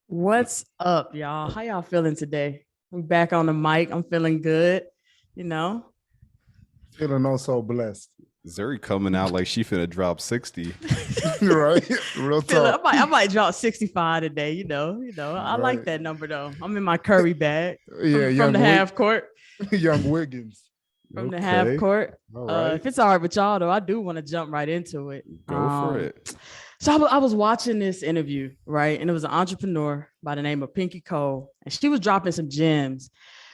What's up, y'all? How y'all feeling today? I'm back on the mic. I'm feeling good. You know, Feeling also blessed. Zuri coming out like she finna drop 60. Right? Real feeling. talk. I might drop 65 today. I like Right. that number though. I'm in my Curry bag Yeah, from the half court. young Wiggins. From the half Okay, court. All right. If it's all right with y'all, though, I do want to jump right into it. go for it. So I was watching this interview, right? And it was an entrepreneur by the name of Pinky Cole, and she was dropping some gems.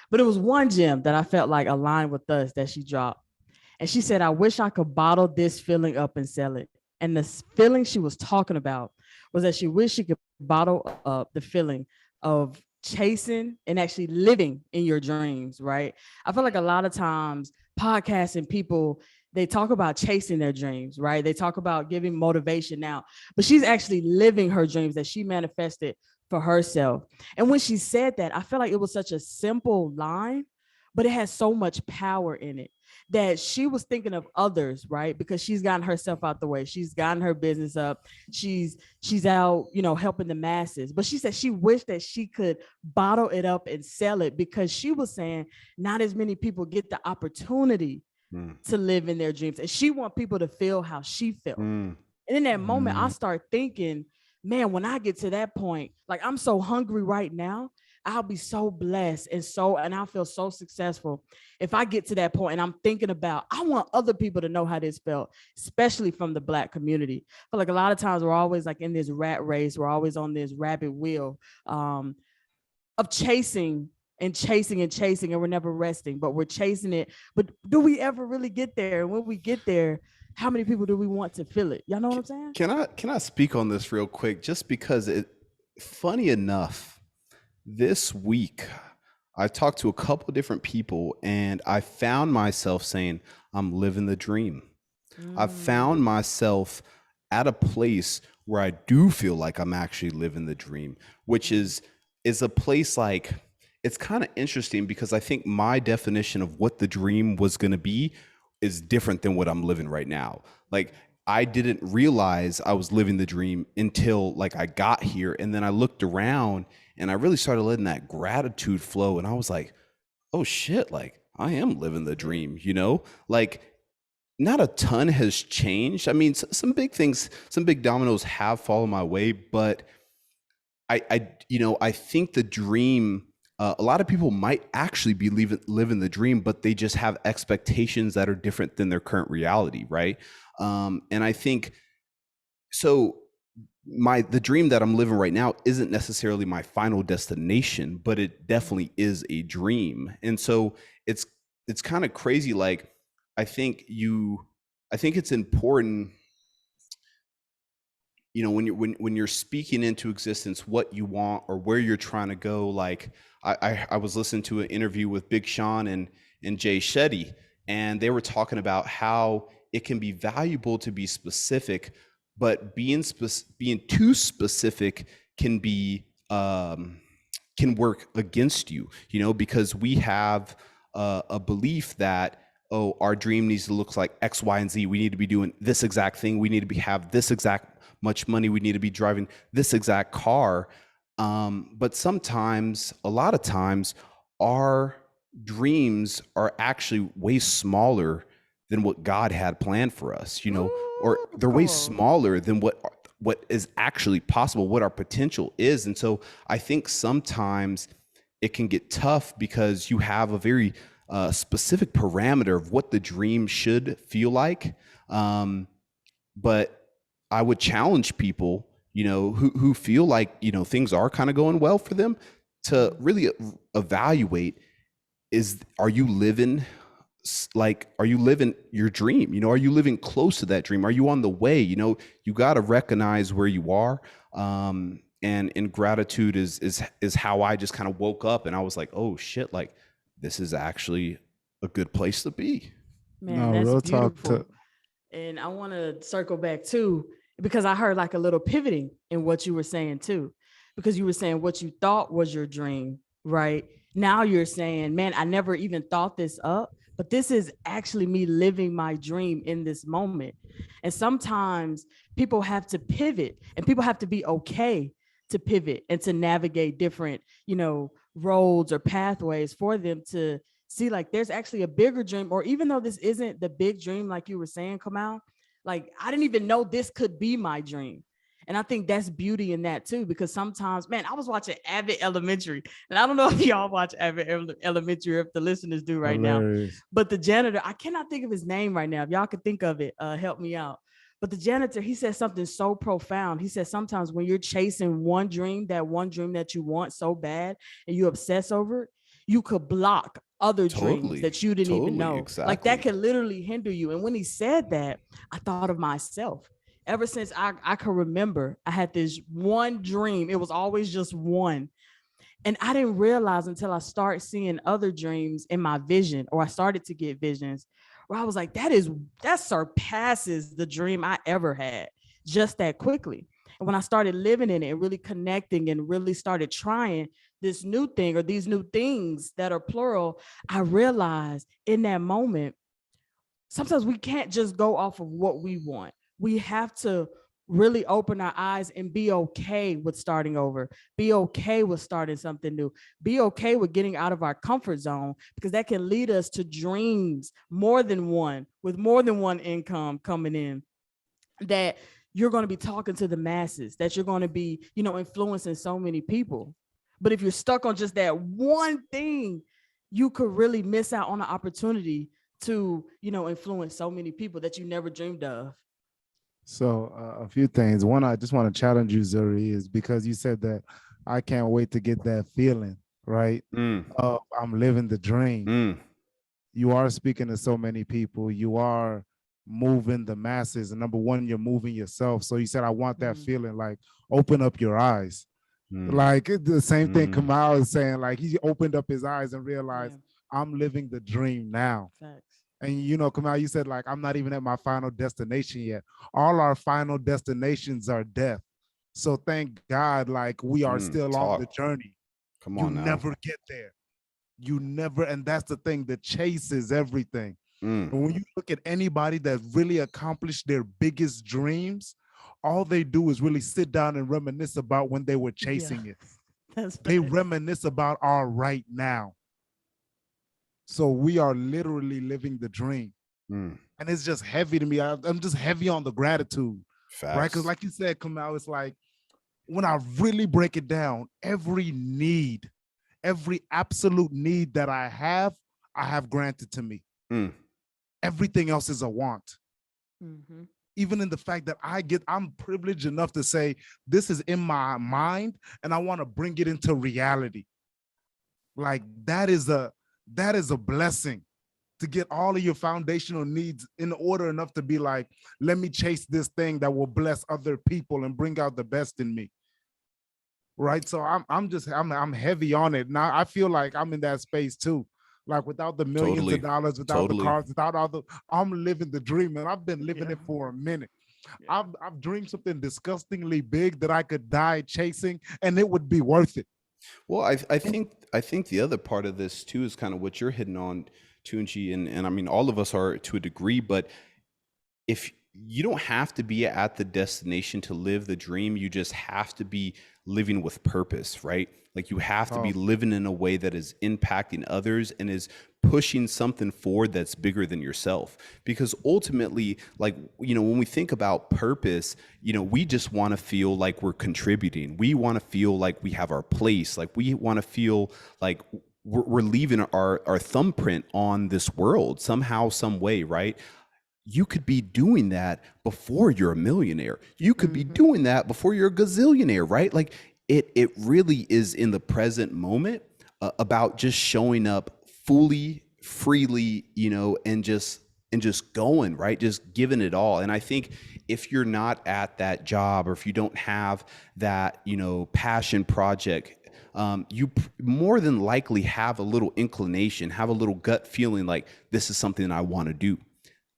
But it was one gem that I felt like aligned with us that she dropped. And she said, I wish I could bottle this feeling up and sell it. And the feeling she was talking about was that she wished she could bottle up the feeling of chasing and actually living in your dreams, right? I feel like a lot of times podcasts and people, they talk about chasing their dreams, right? They talk about giving motivation now, but she's actually living her dreams that she manifested for herself. And when she said that, I feel like it was such a simple line, but it has so much power in it that she was thinking of others, right? Because she's gotten herself out the way. She's gotten her business up. She's out, helping the masses. But she said she wished that she could bottle it up and sell it because she was saying not as many people get the opportunity to live in their dreams. And she want people to feel how she felt. Mm. And in that moment, I start thinking, man, when I get to that point, like I'm so hungry right now, I'll be so blessed and I'll feel so successful if I get to that point and I'm thinking about, I want other people to know how this felt, especially from the Black community. But like a lot of times we're always like in this rat race, we're always on this rabbit wheel of chasing and chasing and chasing, and we're never resting, but we're chasing it. But do we ever really get there? And when we get there, how many people do we want to feel it? Y'all know what I'm saying? Can I speak on this real quick? Just because funny enough, this week I talked to a couple different people and I found myself saying, I'm living the dream. I found myself at a place where I do feel like I'm actually living the dream, which is a place like, it's kind of interesting because I think my definition of what the dream was going to be is different than what I'm living right now. Like I didn't realize I was living the dream until like I got here, and then I looked around and I really started letting that gratitude flow, and I was like, oh shit, like I am living the dream, Like not a ton has changed. I mean, some big things, some big dominoes have fallen my way, but I think the dream. A lot of people might actually be living the dream, but they just have expectations that are different than their current reality, right? And I think so. The dream that I'm living right now isn't necessarily my final destination, but it definitely is a dream. And so it's kind of crazy. Like I think I think it's important, when you're speaking into existence what you want or where you're trying to go. Like I was listening to an interview with Big Sean and Jay Shetty, and they were talking about how it can be valuable to be specific, but being too specific can be can work against you, because we have a belief that, oh, our dream needs to look like X, Y, and Z. We need to be doing this exact thing. We need to have this exact much money. We need to be driving this exact car. But sometimes, a lot of times, our dreams are actually way smaller than what God had planned for us, or they're way smaller than what is actually possible, what our potential is. And so I think sometimes it can get tough because you have a very specific parameter of what the dream should feel like. But I would challenge people, who feel like, things are kind of going well for them, to really evaluate, are you living your dream? Are you living close to that dream? Are you on the way? You got to recognize where you are. And gratitude is how I just kind of woke up and I was like, oh shit, like this is actually a good place to be. Man, No, that's real talk beautiful. And I want to circle back too, because I heard like a little pivoting in what you were saying too, because you were saying what you thought was your dream, right? Now you're saying, man, I never even thought this up, but this is actually me living my dream in this moment. And sometimes people have to pivot and people have to be okay to pivot and to navigate different, roads or pathways for them to see like there's actually a bigger dream, or even though this isn't the big dream, like you were saying, Kamau, like I didn't even know this could be my dream. And I think that's beauty in that too, because sometimes, man, I was watching Abbott Elementary, and I don't know if y'all watch Abbott Elementary, or if the listeners do right Hilarious. now, but the janitor, I cannot think of his name right now. If y'all could think of it, help me out. But the janitor, he said something so profound. He said sometimes when you're chasing one dream that you want so bad, and you obsess over it, you could block other dreams that you didn't even know. Exactly. Like that could literally hinder you. And when he said that, I thought of myself. Ever since I can remember, I had this one dream. It was always just one. And I didn't realize until I started seeing other dreams in my vision, or I started to get visions where I was like, that surpasses the dream I ever had just that quickly. And when I started living in it and really connecting and really started trying this new thing, or these new things that are plural, I realized in that moment, sometimes we can't just go off of what we want. We have to really open our eyes and be okay with starting over, be okay with starting something new, be okay with getting out of our comfort zone, because that can lead us to dreams more than one, with more than one income coming in, that you're going to be talking to the masses, that you're going to be, influencing so many people. But if you're stuck on just that one thing, you could really miss out on the opportunity to, influence so many people that you never dreamed of. So a few things. One, I just want to challenge you, Zuri, is because you said that I can't wait to get that feeling, right? I'm living the dream. You are speaking to so many people. You are moving the masses. And number one, you're moving yourself. So you said, I want that feeling, like open up your eyes. Like the same thing Kamau is saying, like he opened up his eyes and realized I'm living the dream now. Facts. And Kamau, you said like, I'm not even at my final destination yet. All our final destinations are death. So thank God, like we are still on the journey. Come on, you never get there. You never, and that's the thing that chases everything. And when you look at anybody that really accomplished their biggest dreams, all they do is really sit down and reminisce about when they were chasing it. They reminisce about our right now. So we are literally living the dream. And it's just heavy to me. I'm just heavy on the gratitude. Facts. Right? Because like you said, Kamau, it's like, when I really break it down, every need, every absolute need that I have granted to me. Everything else is a want. Even in the fact that I'm privileged enough to say, this is in my mind and I want to bring it into reality. Like that is a blessing, to get all of your foundational needs in order enough to be like, let me chase this thing that will bless other people and bring out the best in me. Right. So I'm heavy on it. Now I feel like I'm in that space too. Like without the millions of dollars, without the cars, without all the, I'm living the dream, and I've been living it for a minute. I've dreamed something disgustingly big that I could die chasing and it would be worth it. Well, I think the other part of this too is kind of what you're hitting on, Tunji, and I mean all of us are to a degree, but if you don't have to be at the destination to live the dream, you just have to be living with purpose, right? Like you have to be living in a way that is impacting others and is pushing something forward that's bigger than yourself. Because ultimately, like, when we think about purpose, we just want to feel like we're contributing. We want to feel like we have our place. Like we want to feel like we're leaving our thumbprint on this world somehow, some way, right? You could be doing that before you're a millionaire. You could be doing that before you're a gazillionaire, right? Like it really is in the present moment about just showing up fully, freely, and just going, right? Just giving it all. And I think if you're not at that job, or if you don't have that, passion project, you more than likely have a little inclination, have a little gut feeling like this is something that I want to do.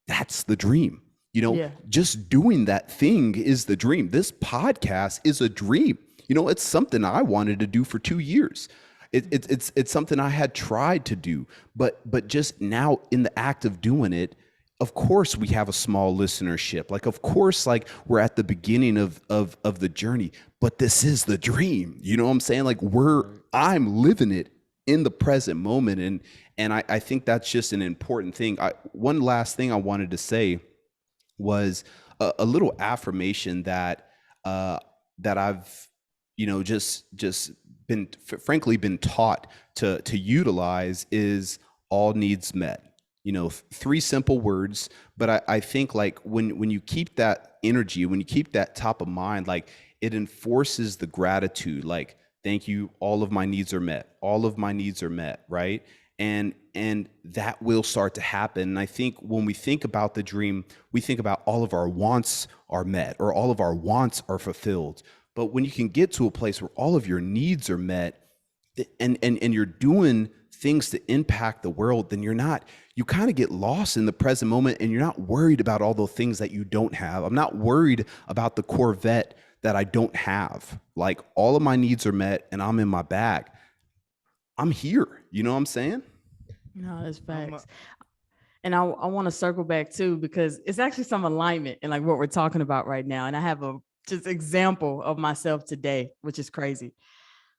That's the dream. Just doing that thing is the dream. This podcast is a dream. It's something I wanted to do for 2 years. It's something I had tried to do, but just now in the act of doing it, of course we have a small listenership. Like, of course, like we're at the beginning of the journey, but this is the dream. You know what I'm saying? Like I'm living it in the present moment. And I think that's just an important thing. One last thing I wanted to say was a little affirmation that that I've, just been frankly been taught to utilize is all needs met. 3 simple words, but I think like when you keep that energy, when you keep that top of mind, like it enforces the gratitude. Like, thank you, all of my needs are met. All of my needs are met, right? And that will start to happen. And I think when we think about the dream, we think about all of our wants are met or all of our wants are fulfilled. But when you can get to a place where all of your needs are met, and you're doing things to impact the world, then you kind of get lost in the present moment, and you're not worried about all the things that you don't have. I'm not worried about the Corvette that I don't have. Like, all of my needs are met and I'm in my bag. I'm here. You know what I'm saying? No, that's facts. And I want to circle back too, because it's actually some alignment in like what we're talking about right now. And I have a just example of myself today, which is crazy.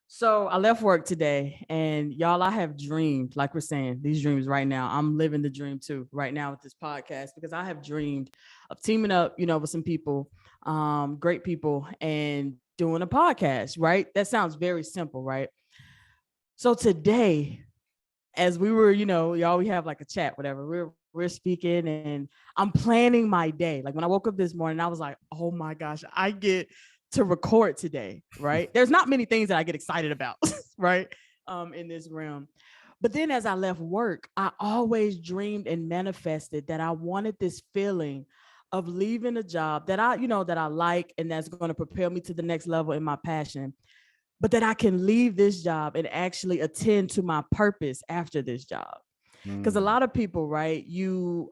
So I left work today, and y'all, I have dreamed, like we're saying, these dreams right now. I'm living the dream too right now with this podcast, because I have dreamed of teaming up, with some people, great people, and doing a podcast, right? That sounds very simple, right? So today, as we were, y'all, we have like a chat, whatever. We're speaking, and I'm planning my day. Like, when I woke up this morning, I was like, oh my gosh, I get to record today, right? There's not many things that I get excited about, right? In this realm. But then as I left work, I always dreamed and manifested that I wanted this feeling of leaving a job that that I like and that's going to propel me to the next level in my passion, but that I can leave this job and actually attend to my purpose after this job. Because a lot of people, right? You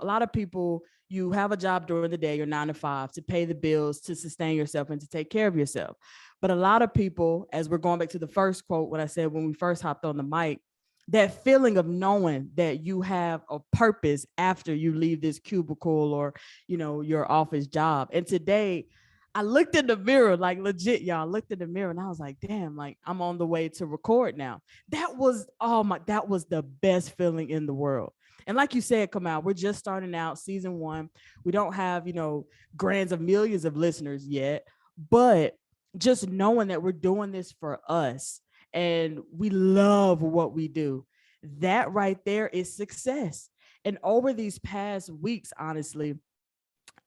have a job during the day, you're 9 to 5 to pay the bills, to sustain yourself and to take care of yourself. But a lot of people, as we're going back to the first quote, what I said when we first hopped on the mic, that feeling of knowing that you have a purpose after you leave this cubicle or, your office job. And today, I looked in the mirror, like legit, y'all, looked in the mirror, and I was like, damn, like I'm on the way to record now. That was the best feeling in the world. And like you said, Kamau, we're just starting out season 1. We don't have, grands of millions of listeners yet, but just knowing that we're doing this for us and we love what we do, that right there is success. And over these past weeks, honestly,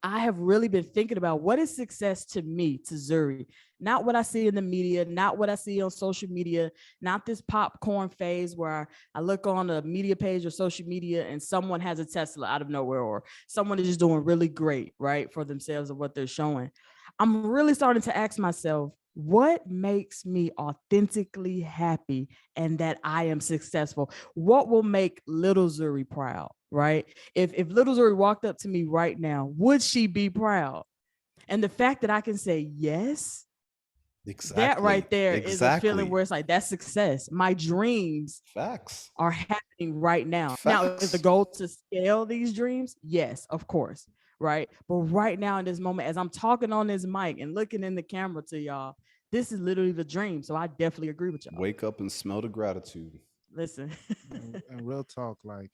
I have really been thinking about what is success to me, to Zuri, not what I see in the media, not what I see on social media, not this popcorn phase where I look on a media page or social media and someone has a Tesla out of nowhere, or someone is just doing really great, right, for themselves and what they're showing. I'm really starting to ask myself, what makes me authentically happy and that I am successful? What will make little Zuri proud, right? If little Zuri walked up to me right now, would she be proud? And the fact that I can say yes, exactly, that right there is a feeling where it's like, that's success. My dreams are happening right now. Now, is the goal to scale these dreams? Yes, of course, right? But right now in this moment, as I'm talking on this mic and looking in the camera to y'all, this is literally the dream. So I definitely agree with y'all. Wake up and smell the gratitude. Listen. and real talk, like,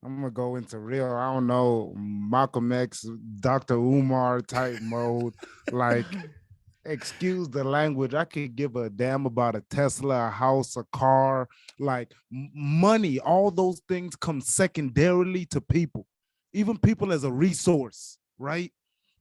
I'm gonna go into real, I don't know, Malcolm X, Dr. Umar type mode. Like, excuse the language, I could give a damn about a Tesla, a house, a car, like money. All those things come secondarily to people, even people as a resource, right?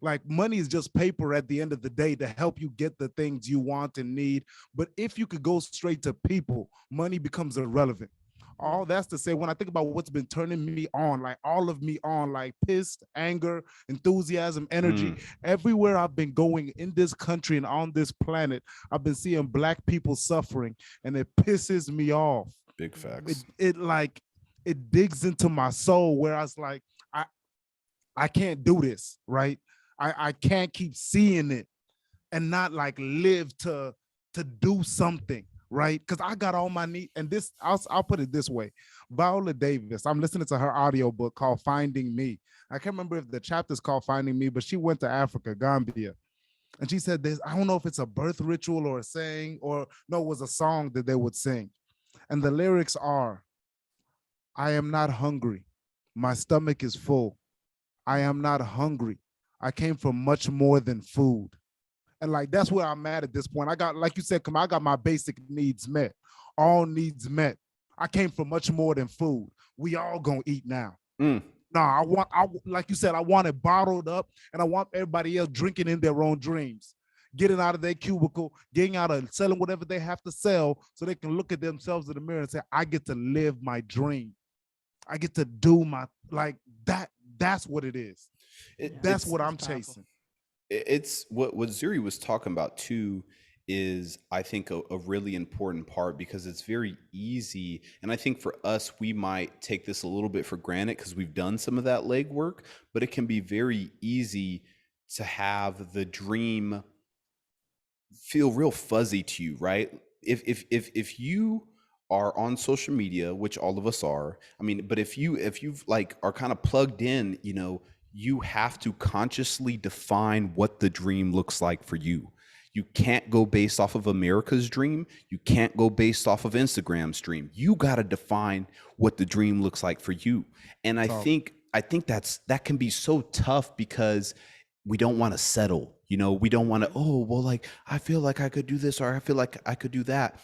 Like, money is just paper at the end of the day to help you get the things you want and need. But if you could go straight to people, money becomes irrelevant. All that's to say, when I think about what's been turning me on, like all of me on, like pissed, anger, enthusiasm, energy, everywhere I've been going in this country and on this planet, I've been seeing Black people suffering, and it pisses me off. Big facts. It digs into my soul, where I was like, I can't do this, right? I can't keep seeing it and not like live to do something. right? Because I got all my needs. And this, I'll put it this way. Viola Davis, I'm listening to her audiobook called Finding Me. I can't remember if the chapter's called Finding Me, but she went to Africa, Gambia. And she said this, I don't know if it's a birth ritual or a saying, or no, it was a song that they would sing. And the lyrics are, I am not hungry. My stomach is full. I am not hungry. I came from much more than food. And like, that's where I'm at this point. I got, like you said, I got my basic needs met, all needs met. I came from much more than food. We all gonna eat now. No, like you said, I want it bottled up, and I want everybody else drinking in their own dreams, getting out of their cubicle, getting out of selling whatever they have to sell so they can look at themselves in the mirror and say, I get to live my dream. I get to do my, like that. That's what it is. That's what I'm chasing. It's what Zuri was talking about too is, I think, a really important part, because it's very easy. And I think for us, we might take this a little bit for granted because we've done some of that legwork, but it can be very easy to have the dream feel real fuzzy to you, right? If you are on social media, which all of us are, I mean, but if you've like are kind of plugged in, you know, you have to consciously define what the dream looks like for you. You can't go based off of America's dream. You can't go based off of Instagram's dream. You got to define what the dream looks like for you. And I think that can be so tough because we don't want to settle. You know, we don't want to, oh, well, like, I feel like I could do this, or I feel like I could do that.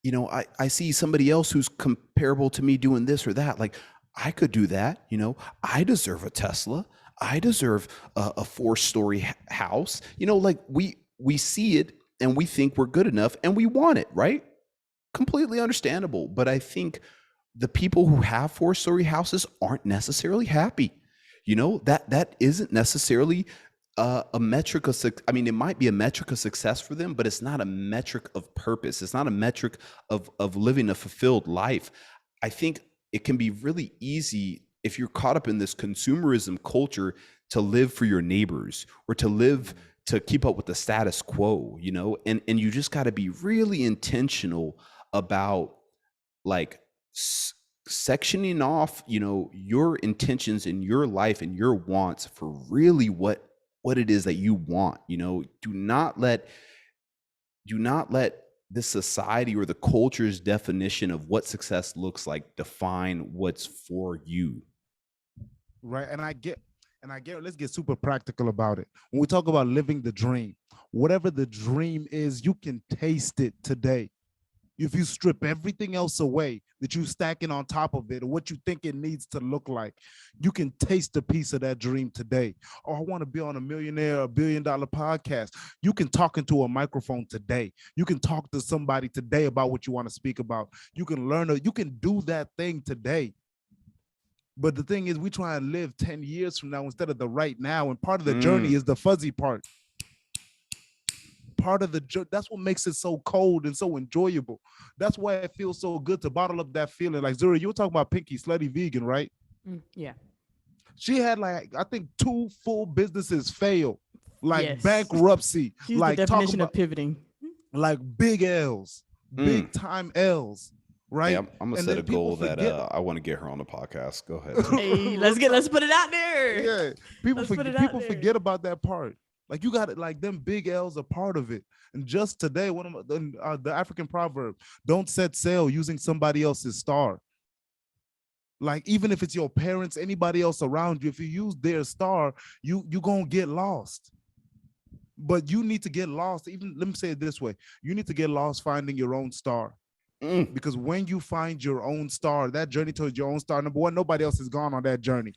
You know, I see somebody else who's comparable to me doing this or that. Like, I could do that. You know, I deserve a Tesla. I deserve a 4-story house. You know, like we see it and we think we're good enough and we want it, right? Completely understandable. But I think the people who have 4-story houses aren't necessarily happy. You know, that isn't necessarily a metric of, I mean, it might be a metric of success for them, but it's not a metric of purpose. It's not a metric of living a fulfilled life. I think it can be really easy, if you're caught up in this consumerism culture, to live for your neighbors or to live to keep up with the status quo, you know, and you just got to be really intentional about like sectioning off, you know, your intentions in your life and your wants for really what it is that you want. You know, do not let the society or the culture's definition of what success looks like define what's for you. Right. And I get, let's get super practical about it. When we talk about living the dream, whatever the dream is, you can taste it today. If you strip everything else away that you stacking on top of it, or what you think it needs to look like, you can taste a piece of that dream today. Oh, I want to be on a billion-dollar podcast. You can talk into a microphone today. You can talk to somebody today about what you want to speak about. You can learn, you can do that thing today. But the thing is, we try and live 10 years from now instead of the right now. And part of the journey is the fuzzy part. Part of the, that's what makes it so cold and so enjoyable. That's why it feels so good to bottle up that feeling. Like Zuri, you were talking about Pinky, Slutty Vegan, right? Yeah. She had like, I think 2 full businesses fail, like bankruptcy. She's like the definition of pivoting. Like big L's, big time L's. Right. Yeah, I'm gonna set a goal that I want to get her on the podcast. Go ahead. Hey, let's put it out there. Yeah, people forget about that part. Like, you got it, like them big L's are part of it. And just today, one of the African proverb, don't set sail using somebody else's star. Like, even if it's your parents, anybody else around you, if you use their star, you gonna get lost. But you need to get lost. Even, let me say it this way, you need to get lost finding your own star. Because when you find your own star, that journey towards your own star, number one, nobody else has gone on that journey.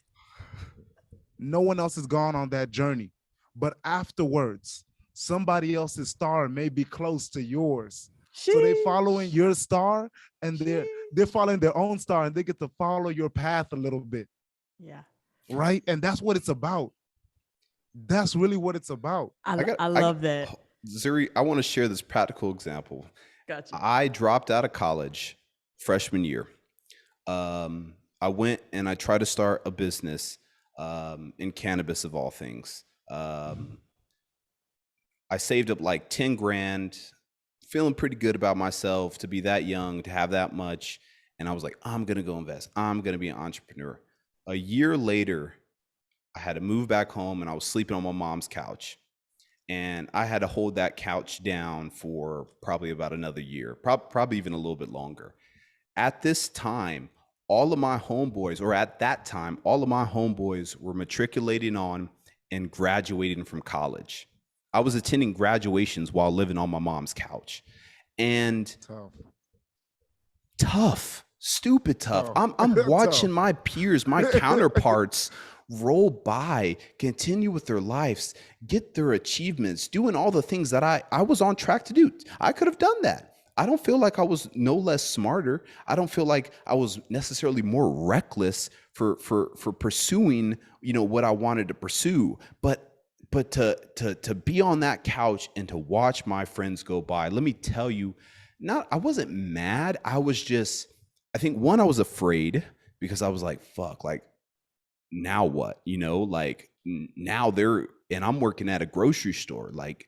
No one else has gone on that journey. But afterwards, somebody else's star may be close to yours. Sheesh. So they're following your star, and they're following their own star, and they get to follow your path a little bit. Yeah. Right? And that's what it's about. That's really what it's about. I love that. Zuri, I want to share this practical example. Gotcha. I dropped out of college freshman year. I went and I tried to start a business in cannabis, of all things. I saved up like 10 grand feeling pretty good about myself to be that young, to have that much. And I was like, I'm going to go invest. I'm going to be an entrepreneur. A year later, I had to move back home and I was sleeping on my mom's couch. And I had to hold that couch down for probably about another year, probably even a little bit longer. At this time, all of my homeboys, or at that time, all of my homeboys were matriculating on and graduating from college. I was attending graduations while living on my mom's couch. And tough, stupid tough. I'm watching my peers, my counterparts roll by, continue with their lives, get their achievements, doing all the things that I was on track to do. I could have done that. I don't feel like I was no less smarter. I don't feel like I was necessarily more reckless for pursuing, what I wanted to pursue. But to be on that couch and to watch my friends go by, let me tell you, I wasn't mad. I was just, I think one, I was afraid because I was like, fuck, like, now what, like now and I'm working at a grocery store, like,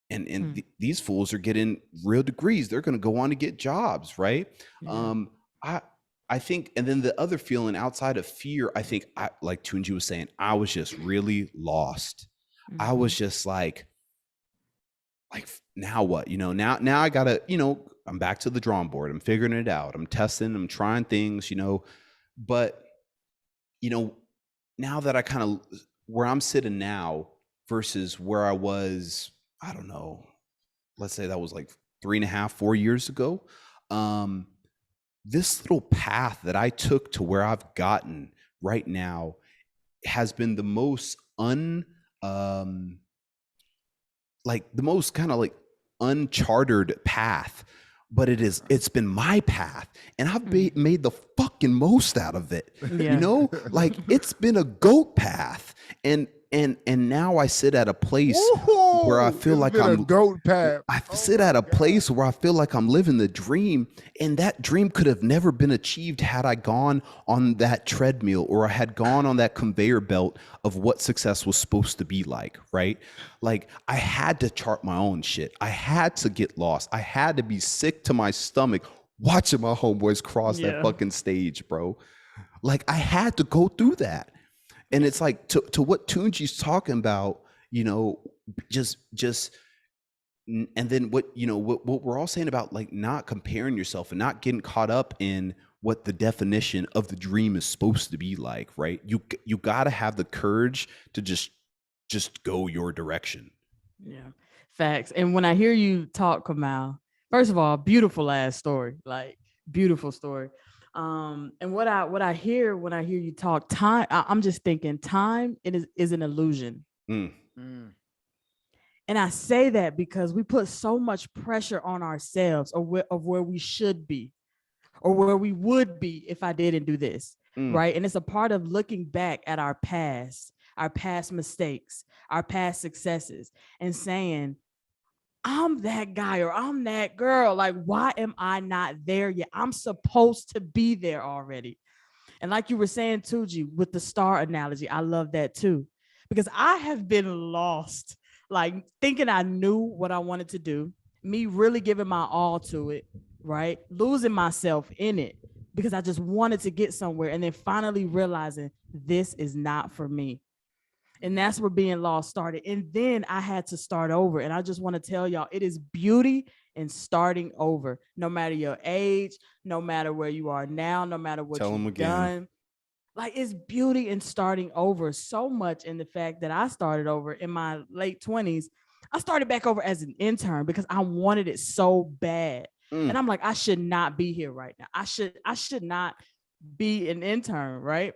and these fools are getting real degrees. They're going to go on to get jobs. Right. Yeah. I think, and then the other feeling outside of fear, I think like Tunji was saying, I was just really lost. I was just like, now what, now I gotta, I'm back to the drawing board. I'm figuring it out. I'm testing, I'm trying things, but now that I kind of where I'm sitting now versus where I was, I don't know, let's say that was like 3.5, 4 years ago. This little path that I took to where I've gotten right now has been the most the most kind of like uncharted path, but it's been my path and I've made the fucking most out of it. Yeah. Like it's been a goat path and now I sit at a place where I feel like I'm a goat path. I sit at a place where I feel like I'm living the dream, and that dream could have never been achieved had I gone on that treadmill or I had gone on that conveyor belt of what success was supposed to be like, right? Like I had to chart my own shit. I had to get lost. I had to be sick to my stomach watching my homeboys cross that fucking stage, bro. Like I had to go through that. And it's like to what Tunji's talking about, just and then what we're all saying about like not comparing yourself and not getting caught up in what the definition of the dream is supposed to be like, right? You got to have the courage to just go your direction. Yeah, facts. And when I hear you talk, Kamau, first of all, beautiful ass story, like beautiful story. And what I hear when I hear you talk, I'm just thinking time is an illusion. And I say that because we put so much pressure on ourselves of where we should be or where we would be if I didn't do this, right? And it's a part of looking back at our past mistakes, our past successes, and saying, I'm that guy or I'm that girl. Like, why am I not there yet? I'm supposed to be there already. And like you were saying, Tunji, with the star analogy, I love that too, because I have been lost, like thinking I knew what I wanted to do, me really giving my all to it, right? Losing myself in it because I just wanted to get somewhere, and then finally realizing this is not for me. And that's where being lost started. And then I had to start over. And I just want to tell y'all, it is beauty in starting over, no matter your age, no matter where you are now, no matter what you've done. Like it's beauty in starting over so much in the fact that I started over in my late 20s. I started back over as an intern because I wanted it so bad. And I'm like, I should not be here right now. I should not be an intern, right?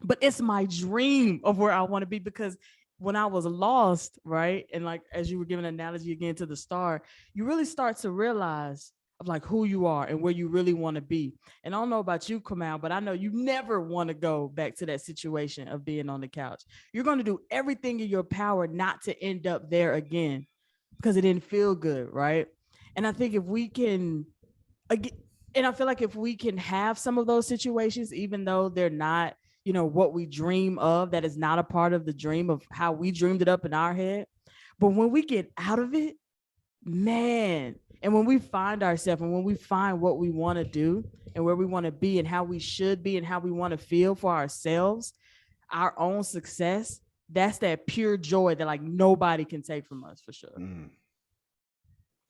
But it's my dream of where I want to be, because when I was lost, right? And like, as you were giving an analogy again to the star, you really start to realize of like who you are and where you really want to be. And I don't know about you, Kamau, but I know you never want to go back to that situation of being on the couch. You're going to do everything in your power not to end up there again because it didn't feel good, right? And I think if we can, and I feel like if we can have some of those situations, even though they're not, what we dream of, that is not a part of the dream of how we dreamed it up in our head. But when we get out of it, Man. And when we find ourselves and when we find what we want to do and where we want to be and how we should be and how we want to feel for ourselves, our own success, that's that pure joy that like nobody can take from us for sure.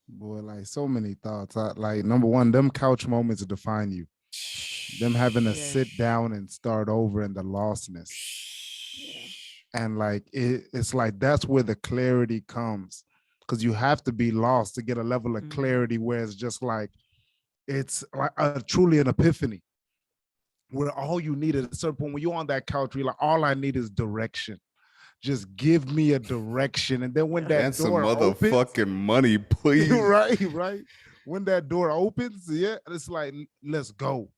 Boy, like so many thoughts. Like number one, them couch moments define you. Them having to sit down and start over in the lostness. And like it's like that's where the clarity comes. Because you have to be lost to get a level of clarity where it's just like it's like truly an epiphany. Where all you need at a certain point when you're on that couch, you're like, all I need is direction. Just give me a direction. And then when that and door some opens, motherfucking money, please. right. When that door opens, it's like, let's go.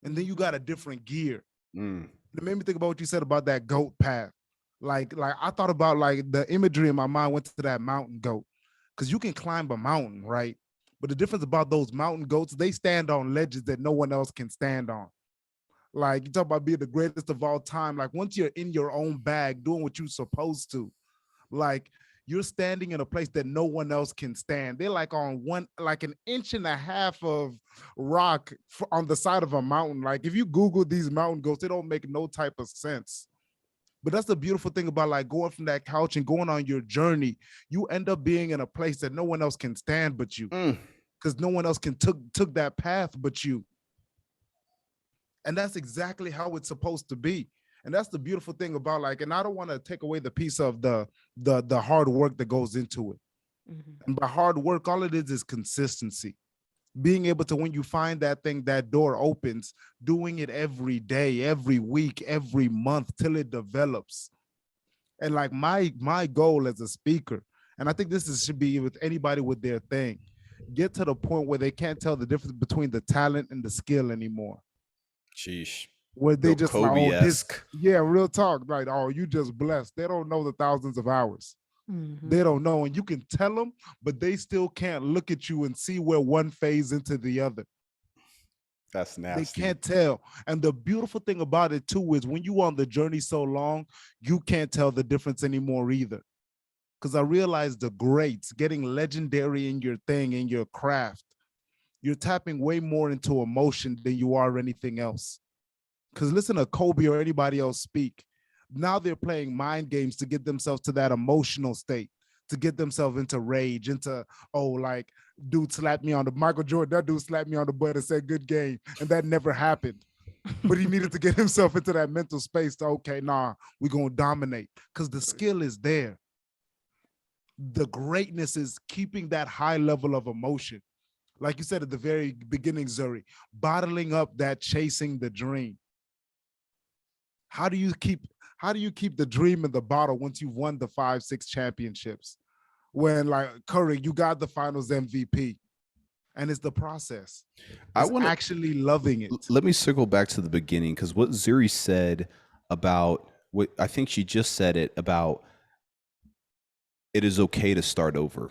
And then you got a different gear. It made me think about what you said about that goat path. Like I thought about like the imagery in my mind went to that mountain goat. Because you can climb a mountain, right? But the difference about those mountain goats, they stand on ledges that no one else can stand on. Like you talk about being the greatest of all time. Like once you're in your own bag doing what you're supposed to, like you're standing in a place that no one else can stand. They're like on like an inch and a half of rock on the side of a mountain. Like if you Google these mountain goats, they don't make no type of sense. But that's the beautiful thing about like going from that couch and going on your journey. You end up being in a place that no one else can stand but you, because no one else can took that path but you. And that's exactly how it's supposed to be. And that's the beautiful thing about like, and I don't want to take away the piece of the hard work that goes into it. And by hard work, all it is consistency. Being able to, when you find that thing, that door opens, doing it every day, every week, every month till it develops. And like my goal as a speaker, and I think should be with anybody with their thing, get to the point where they can't tell the difference between the talent and the skill anymore. Sheesh. Where they Real just like, Kobe-esque. real talk. Like, oh, you just blessed. They don't know the thousands of hours. They don't know. And you can tell them, but they still can't look at you and see where one fades into the other. That's nasty. They can't tell. And the beautiful thing about it too is when you on the journey so long, you can't tell the difference anymore either. Because I realized the greats getting legendary in your thing, in your craft, you're tapping way more into emotion than you are anything else. Because listen to Kobe or anybody else speak. Now they're playing mind games to get themselves to that emotional state, to get themselves into rage, into, oh, like, dude slapped me on the, Michael Jordan, that dude slapped me on the butt and said, good game. And that never happened. But he needed to get himself into that mental space to, okay, nah, we're going to dominate. Because the skill is there. The greatness is keeping that high level of emotion. Like you said at the very beginning, Zuri, bottling up that chasing the dream. How do you keep the dream in the bottle once you've won the 5-6 championships? When like Curry, you got the finals MVP. And it's the process. It's actually loving it. Let me circle back to the beginning, because what Zuri said about what I think she just said it about, it is okay to start over.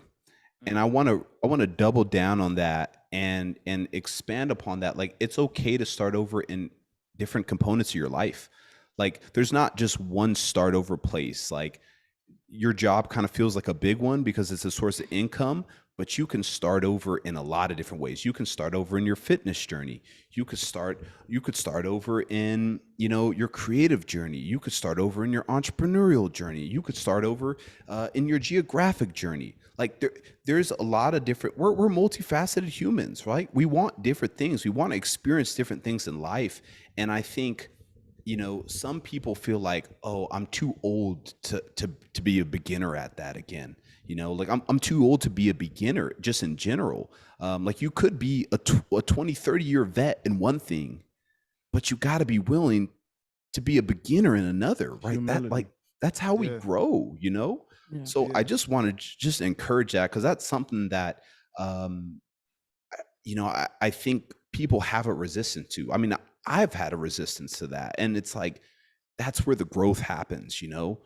And I want to double down on that and expand upon that. Like, it's okay to start over in different components of your life. Like, there's not just one start over place. Like, your job kind of feels like a big one because it's a source of income, but you can start over in a lot of different ways. You can start over in your fitness journey. You could start over in, your creative journey. You could start over in your entrepreneurial journey. You could start over in your geographic journey. Like, there's a lot of different, we're multifaceted humans, right? We want different things. We want to experience different things in life. And I think, some people feel like, oh, I'm too old to be a beginner at that again. Like I'm too old to be a beginner just in general. Like, you could be a 20, 30 year vet in one thing, but you got to be willing to be a beginner in another, right? Humility. That's how we grow, Yeah. So I just want to just encourage that, because that's something that, I think people have a resistance to. I mean, I've had a resistance to that. And it's like, that's where the growth happens, Yeah.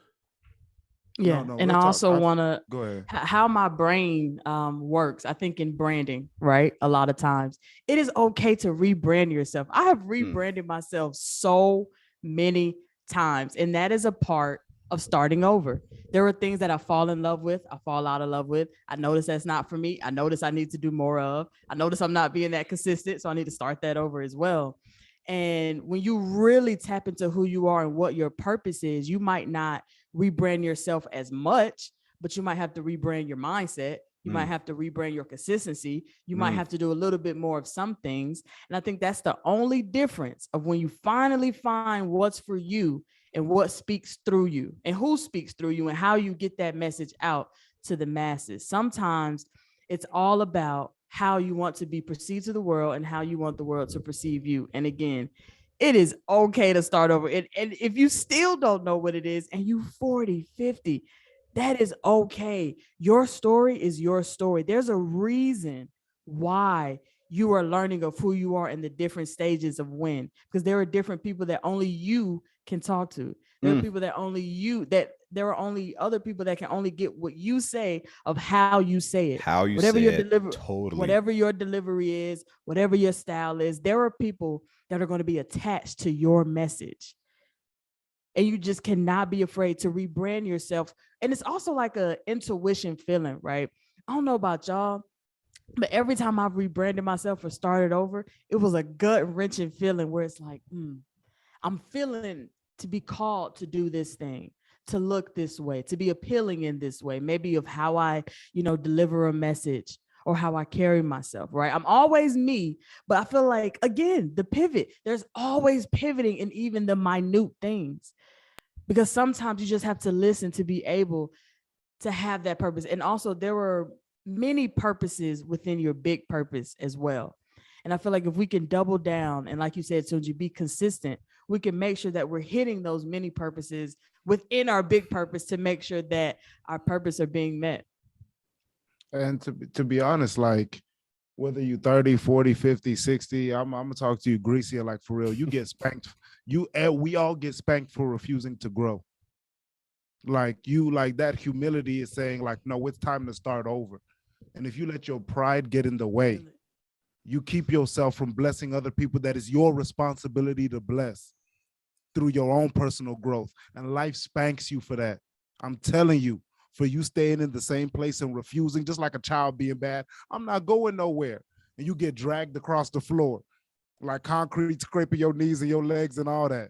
And I also want to, go ahead. How my brain works. I think in branding, right? A lot of times it is okay to rebrand yourself. I have rebranded myself so many times. And that is a part of starting over. There are things that I fall in love with, I fall out of love with. I notice that's not for me. I notice I need to do more of. I notice I'm not being that consistent, so I need to start that over as well. And when you really tap into who you are and what your purpose is, you might not rebrand yourself as much, but you might have to rebrand your mindset. You might have to rebrand your consistency. You might have to do a little bit more of some things. And I think that's the only difference of when you finally find what's for you and what speaks through you and who speaks through you and how you get that message out to the masses. Sometimes it's all about how you want to be perceived to the world and how you want the world to perceive you. And again, it is okay to start over. And if you still don't know what it is and you 40, 50, that is okay. Your story is your story. There's a reason why you are learning of who you are in the different stages of when, because there are different people that only you can talk to. There are people that only you, that there are only other people that can only get what you say of how you say it. How you whatever say your it, delivery, totally. whatever your delivery is, whatever your style is, there are people that are going to be attached to your message. And you just cannot be afraid to rebrand yourself. And it's also like a intuition feeling, right? I don't know about y'all, but every time I've rebranded myself or started over, it was a gut wrenching feeling where it's like, I'm feeling to be called to do this thing, to look this way, to be appealing in this way, maybe of how I, deliver a message or how I carry myself, right? I'm always me, but I feel like, again, the pivot, there's always pivoting in even the minute things, because sometimes you just have to listen to be able to have that purpose. And also there were many purposes within your big purpose as well. And I feel like if we can double down and, like you said, Tunji, be consistent, we can make sure that we're hitting those many purposes within our big purpose to make sure that our purpose are being met. And to be honest, like whether you 30, 40, 50, 60, I'm gonna talk to you greasy, like for real. You get spanked. We all get spanked for refusing to grow. Like that humility is saying like, no, it's time to start over. And if you let your pride get in the way, you keep yourself from blessing other people that is your responsibility to bless through your own personal growth. And life spanks you for that. I'm telling you, for you staying in the same place and refusing, just like a child being bad, I'm not going nowhere. And you get dragged across the floor, like concrete scraping your knees and your legs and all that.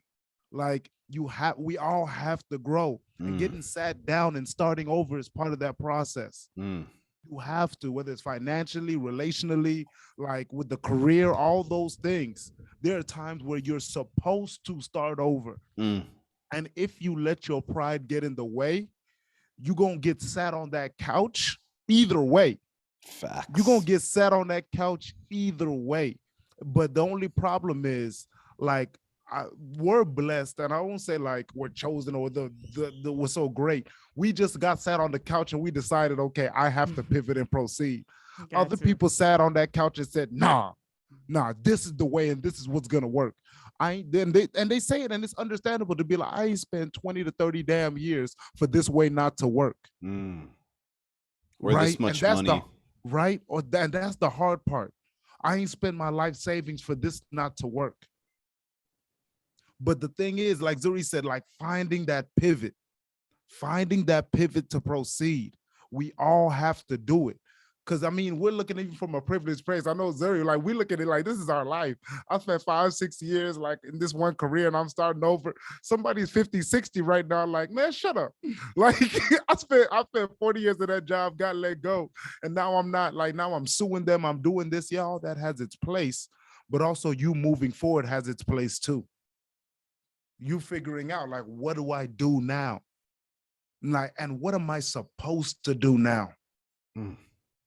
Like we all have to grow. And getting sat down and starting over is part of that process. You have to, whether it's financially, relationally, like with the career, all those things. There are times where you're supposed to start over. And if you let your pride get in the way, you're going to get sat on that couch either way. Facts. You're going to get sat on that couch either way. But the only problem is, like, we're blessed, and I won't say like we're chosen or the we're so great. We just got sat on the couch and we decided, okay, I have to pivot and proceed. Other people sat on that couch and said, nah, this is the way and this is what's gonna work. They say it, and it's understandable to be like, I ain't spent 20 to 30 damn years for this way not to work. Or right? this much money. Right? That's the hard part. I ain't spent my life savings for this not to work. But the thing is, like Zuri said, like finding that pivot to proceed. We all have to do it. Because, I mean, we're looking even from a privileged place. I know Zuri, like, we look at it like this is our life. I spent 5-6 years, like, in this one career, and I'm starting over. Somebody's 50, 60 right now, like, man, shut up. Like, I spent 40 years of that job, got let go. And now I'm not, like, now I'm suing them. I'm doing this. Yeah, all that has its place. But also you moving forward has its place, too. You figuring out, like, what do I do now? Like, and what am I supposed to do now?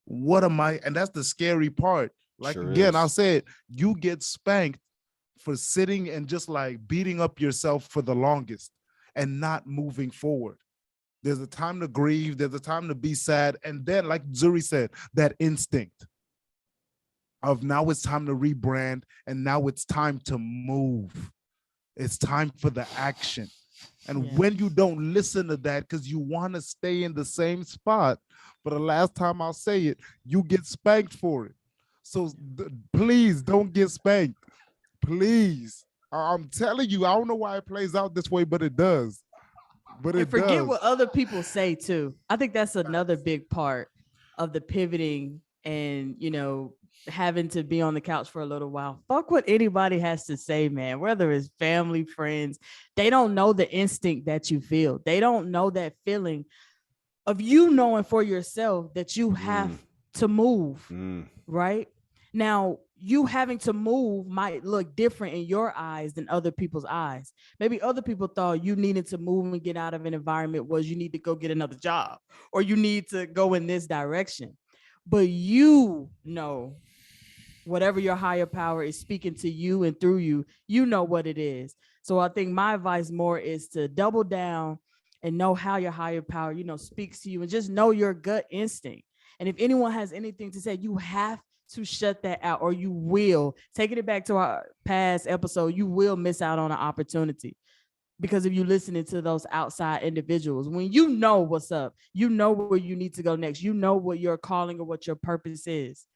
What am I? And that's the scary part. Like, sure again, I'll say it, you get spanked for sitting and just like beating up yourself for the longest and not moving forward. There's a time to grieve. There's a time to be sad. And then, like Zuri said, that instinct of now it's time to rebrand and now it's time to move. It's time for the action. And when you don't listen to that because you want to stay in the same spot, for the last time I'll say it, you get spanked for it. So please don't get spanked. Please. I'm telling you, I don't know why it plays out this way, but it does. But And it forget does. what other people say too. I think that's another big part of the pivoting and, having to be on the couch for a little while. Fuck what anybody has to say, man. Whether it's family, friends, they don't know the instinct that you feel. They don't know that feeling of you knowing for yourself that you have to move, right? Now, you having to move might look different in your eyes than other people's eyes. Maybe other people thought you needed to move and get out of an environment was you need to go get another job or you need to go in this direction. But you know, whatever your higher power is speaking to you and through you, you know what it is. So I think my advice more is to double down and know how your higher power, speaks to you and just know your gut instinct. And if anyone has anything to say, you have to shut that out or you will. Taking it back to our past episode, you will miss out on an opportunity because if you're listening to those outside individuals, when you know what's up, you know where you need to go next, you know what your calling or what your purpose is.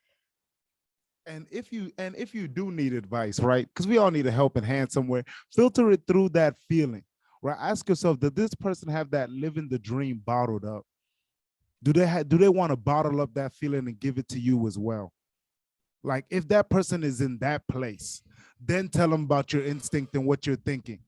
And if you do need advice, right? Because we all need a helping hand somewhere, filter it through that feeling. Right? Ask yourself, does this person have that living the dream bottled up? Do they want to bottle up that feeling and give it to you as well? Like if that person is in that place, then tell them about your instinct and what you're thinking.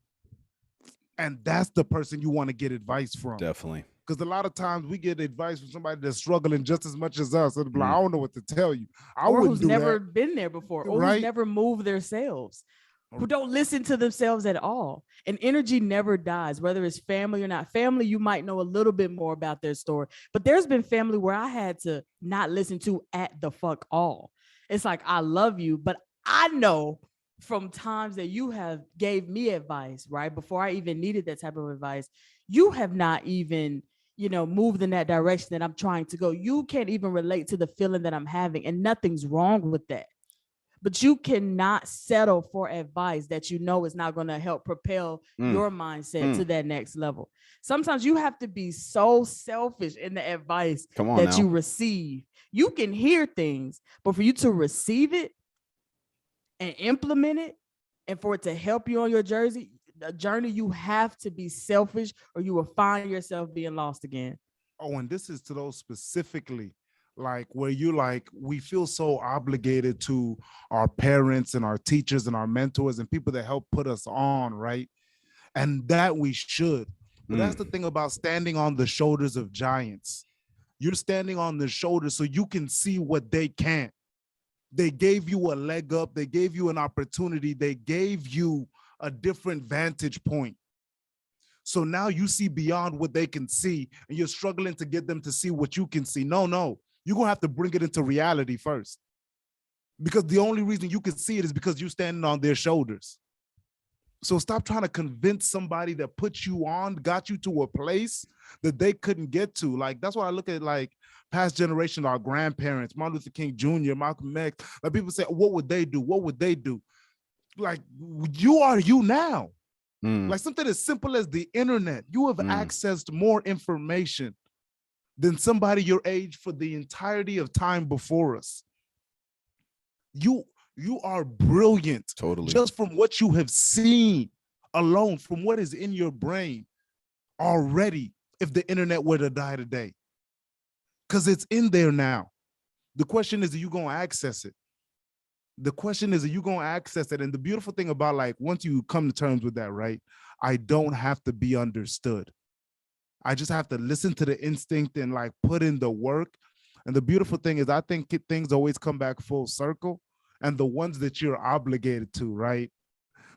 And that's the person you want to get advice from. Definitely. Because a lot of times we get advice from somebody that's struggling just as much as us. And like, I don't know what to tell you. Or who's never been there before, or who's never moved themselves, who don't listen to themselves at all. And energy never dies, whether it's family or not. Family, you might know a little bit more about their story. But there's been family where I had to not listen to at the fuck all. It's like, I love you, but I know from times that you have gave me advice, right? Before I even needed that type of advice, you have not even, moved in that direction that I'm trying to go. You can't even relate to the feeling that I'm having, and nothing's wrong with that. But you cannot settle for advice that you know is not going to help propel your mindset to that next level. Sometimes you have to be so selfish in the advice that you receive. You can hear things, but for you to receive it and implement it and for it to help you on your journey, you have to be selfish or you will find yourself being lost again. Oh, and this is to those specifically, like where you like, we feel so obligated to our parents and our teachers and our mentors and people that help put us on, right? And that we should. But that's the thing about standing on the shoulders of giants. You're standing on the shoulders so you can see what they can't. They gave you a leg up. They gave you an opportunity. They gave you a different vantage point. So now you see beyond what they can see and you're struggling to get them to see what you can see. No, you're going to have to bring it into reality first. Because the only reason you can see it is because you're standing on their shoulders. So stop trying to convince somebody that put you on, got you to a place that they couldn't get to. Like, that's why I look at like past generation, our grandparents, Martin Luther King Jr., Malcolm X. Like people say, what would they do? What would they do? Like, you are you now. Like something as simple as the internet. You have accessed more information than somebody your age for the entirety of time before us. You are brilliant. Totally. Just from what you have seen alone, from what is in your brain already, if the internet were to die today. Because it's in there now. The question is, are you going to access it? The question is, are you going to access it? And the beautiful thing about like, once you come to terms with that, right? I don't have to be understood. I just have to listen to the instinct and like put in the work. And the beautiful thing is I think things always come back full circle. And the ones that you're obligated to, right?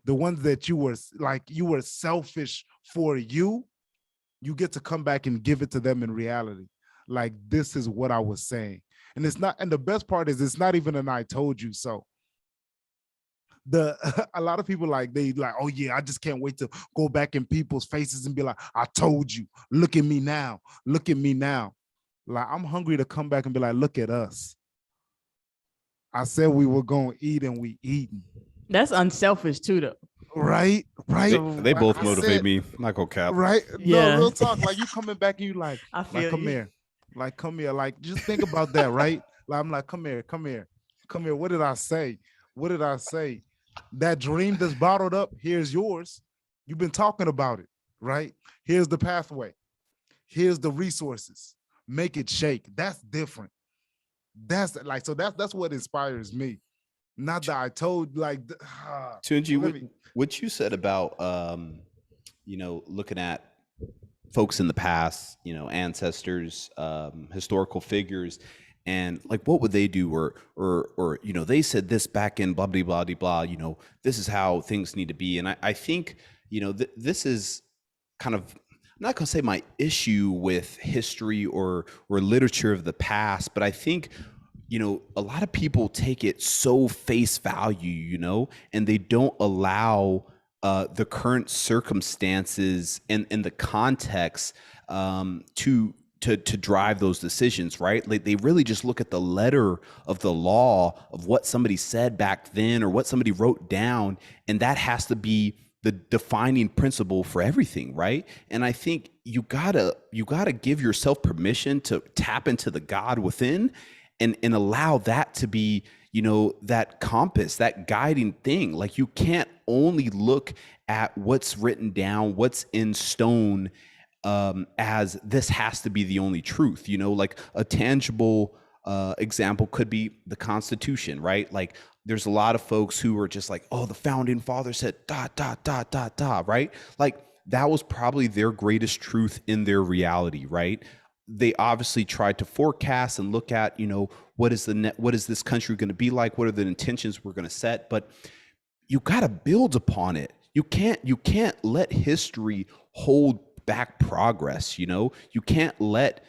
The ones that you were selfish for you get to come back and give it to them in reality. Like, this is what I was saying. And it's not, and the best part is it's not even an I told you so. A lot of people they like, oh yeah, I just can't wait to go back in people's faces and be like, I told you, look at me now. Look at me now. Like, I'm hungry to come back and be like, look at us. I said we were going to eat and we eating. That's unselfish too, though. Right. They both motivate me. Not gonna cap. Right. Yeah. No, real talk. Like, you coming back and you like come here. Like, come here. Like, just think about that, right? Like, I'm like, come here. What did I say? What did I say? That dream that's bottled up, here's yours. You've been talking about it. right? Here's the pathway. Here's the resources. Make it shake. That's different. That's what inspires me. Not that I told Tunji, what you said about looking at folks in the past, ancestors, historical figures, and like what would they do, or they said this back in blah blah blah blah blah, this is how things need to be. And I think this is kind of, I'm not going to say my issue with history or literature of the past, but I think a lot of people take it so face value, and they don't allow the current circumstances and the context to drive those decisions, right? Like they really just look at the letter of the law of what somebody said back then or what somebody wrote down, and that has to be the defining principle for everything, right? And I think you gotta give yourself permission to tap into the God within and allow that to be, that compass, that guiding thing. Like you can't only look at what's written down, what's in stone, as this has to be the only truth. Like a tangible example could be the Constitution, right? Like there's a lot of folks who are just like, oh, the founding father said ... right? Like that was probably their greatest truth in their reality, right? They obviously tried to forecast and look at, what is this country going to be like? What are the intentions we're going to set? But you got to build upon it. You can't let history hold back progress. You can't let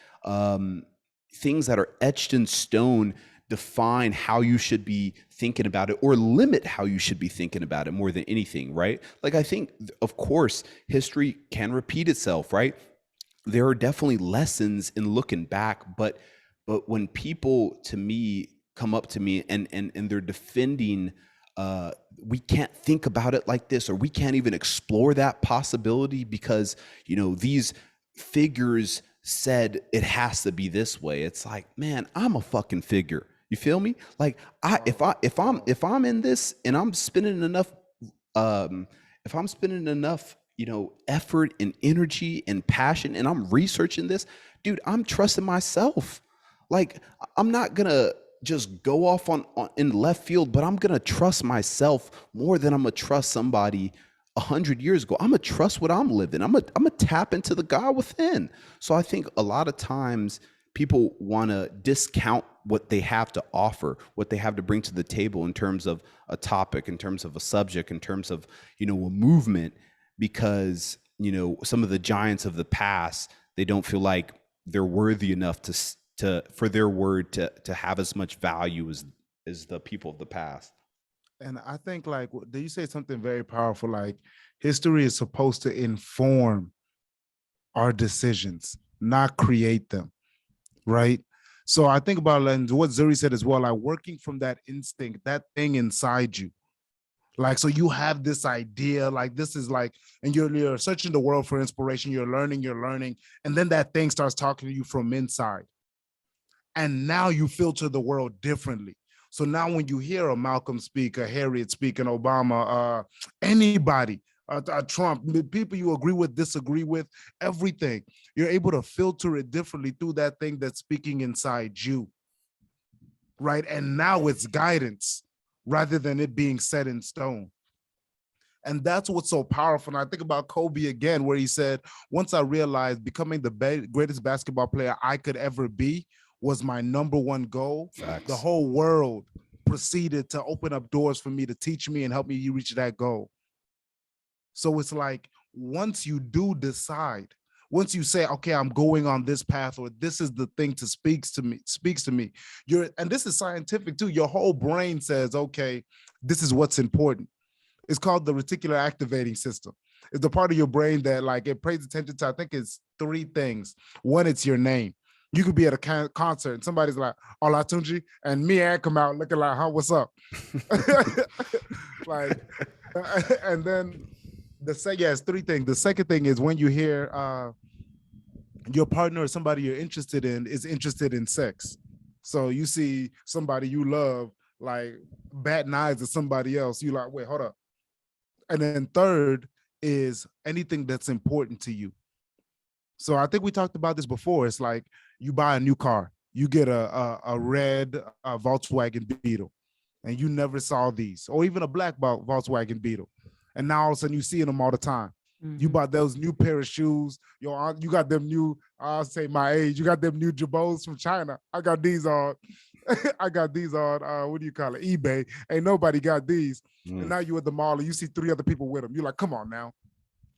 things that are etched in stone define how you should be thinking about it or limit how you should be thinking about it more than anything, right? Like I think, of course, history can repeat itself, right? There are definitely lessons in looking back, but when people to me come up to me and they're defending we can't think about it like this, or we can't even explore that possibility because these figures said it has to be this way. It's like, man, I'm a fucking figure. You feel me? Like if I'm in this and I'm spending enough if I'm spending enough effort and energy and passion and I'm researching this, dude, I'm trusting myself. Like I'm not gonna just go off on in left field, but I'm gonna trust myself more than I'm gonna trust somebody 100 years ago. I'm gonna trust what I'm living. I'm gonna tap into the God within. So I think a lot of times people want to discount what they have to offer, what they have to bring to the table in terms of a topic, in terms of a subject, in terms of a movement, because some of the giants of the past, they don't feel like they're worthy enough for their word to have as much value as the people of the past. And I think, like, did you say something very powerful? Like, history is supposed to inform our decisions, not create them, right? So I think about what Zuri said as well, like working from that instinct, that thing inside you. Like, so you have this idea, like this is like, and you're searching the world for inspiration, you're learning, and then that thing starts talking to you from inside. And now you filter the world differently. So now when you hear a Malcolm speak, a Harriet speak, an Obama, anybody, Trump, people you agree with, disagree with, everything, you're able to filter it differently through that thing that's speaking inside you, right? And now it's guidance rather than it being set in stone. And that's what's so powerful. And I think about Kobe again, where he said, once I realized becoming the greatest basketball player I could ever be was my number one goal, Facts. The whole world proceeded to open up doors for me to teach me and help me reach that goal. So it's like, once you do decide, once you say, okay, I'm going on this path, or this is the thing to speaks to me, and this is scientific too, your whole brain says, okay, this is what's important. It's called the reticular activating system. It's the part of your brain that like it pays attention to, I think it's 3 things. One, it's your name. You could be at a concert and somebody's like, Olatunji, and me and come out looking like, huh, what's up? Like, and then it's 3 things. The second thing is when you hear your partner or somebody you're interested in is interested in sex. So you see somebody you love like batting eyes at somebody else, you like, wait, hold up. And then third is anything that's important to you. So I think we talked about this before. It's like you buy a new car, you get a red Volkswagen Beetle, and you never saw these, or even a black Volkswagen Beetle, and now all of a sudden you see them all the time. You bought those new pair of shoes. You got them new, I'll say my age, you got them new Jabos from China. I got these on, I got these on, what do you call it, eBay. Ain't nobody got these. And now you at the mall and you see 3 other people with them. You're like, come on now.